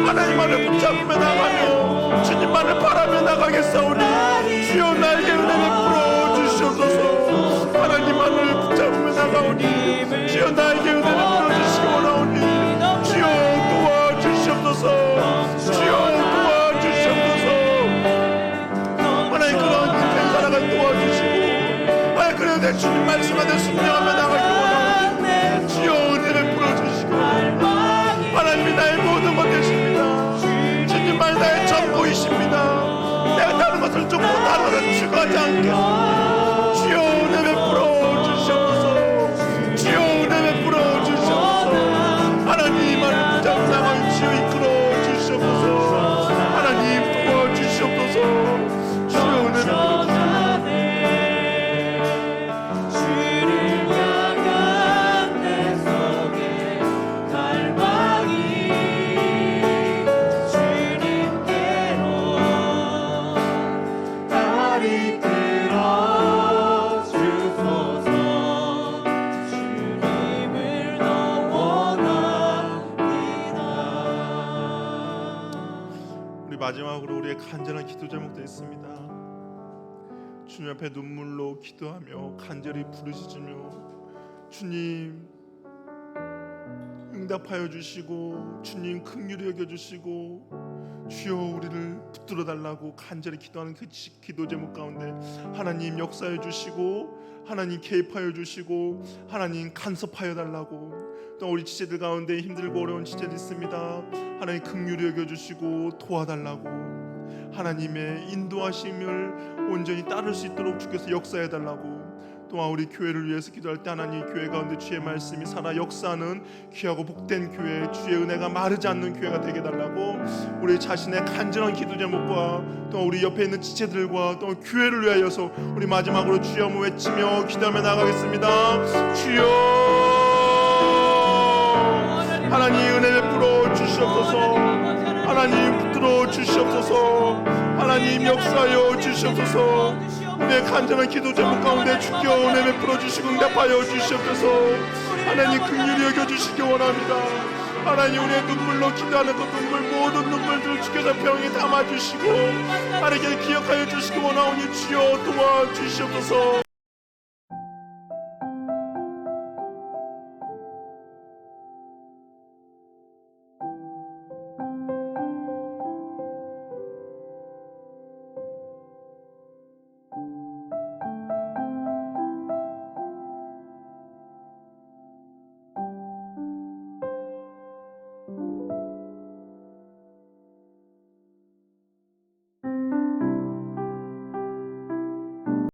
하나님만을 붙잡으며 나가며 주님만을 바라며 나가겠사오니 주여 나에게 은혜 베풀어 주시옵소서. 하나님만을 붙잡으며 나가오니 주여 나에게 은혜 베풀어 주시기 원하오니 주여 도와주시옵소서. 주여 도와주시옵소서. 하나님 그런 인생 살아가 도와주시고 하나님 그래도 내 주님 말씀 안에 순종하며 나가기 원하오니 주여 은혜 베풀어 주시고 하나님이 나의 모든 것 되십니다. 주님만 나의 전부이십니다. 내가 다른 것을 쫓고 다른 것을 추구하지 않겠습니다. 주여 은혜 베풀어 주시옵소서. 주여 은혜 베풀어 주시옵소서. 하나님만을 붙잡고 나가는 주여 이끌어 주시옵소서. 하나님 도와주시옵소서. 주여 은혜 베풀어 주시옵소서. 마지막으로 우리의 간절한 기도 제목도 있습니다. 주님 앞에 눈물로 기도하며 간절히 부르짖으며 주님 응답하여 주시고 주님 긍휼히 여겨 주시고 주여 우리를 붙들어 달라고 간절히 기도하는 그 기도 제목 가운데 하나님 역사해 주시고 하나님 개입하여 주시고 하나님 간섭하여 달라고 또 우리 지체들 가운데 힘들고 어려운 지체들 있습니다. 하나님 긍휼히 여겨주시고 도와달라고 하나님의 인도하심을 온전히 따를 수 있도록 주께서 역사해달라고 또한 우리 교회를 위해서 기도할 때 하나님 교회 가운데 주의 말씀이 살아 역사하는 귀하고 복된 교회 주의 은혜가 마르지 않는 교회가 되게 달라고 우리 자신의 간절한 기도 제목과 또 우리 옆에 있는 지체들과 또 교회를 위하여서 우리 마지막으로 주여 한번 외치며 기도하며 나가겠습니다. 주여 하나님 은혜 베풀어 주시옵소서. 하나님 붙들어 주시옵소서. 하나님 역사하여 주시옵소서. 우리의 간절한 기도 제목 가운데 주께 은혜 베풀어 주시고 응답하여 주시옵소서. 하나님 긍휼히 여겨주시기 원합니다. 하나님 우리의 눈물로 기도하는 그 눈물 모든 눈물들을 주께서 병에 담아주시고 하나님께 기억하여 주시기 원하오니 주여 도와주시옵소서.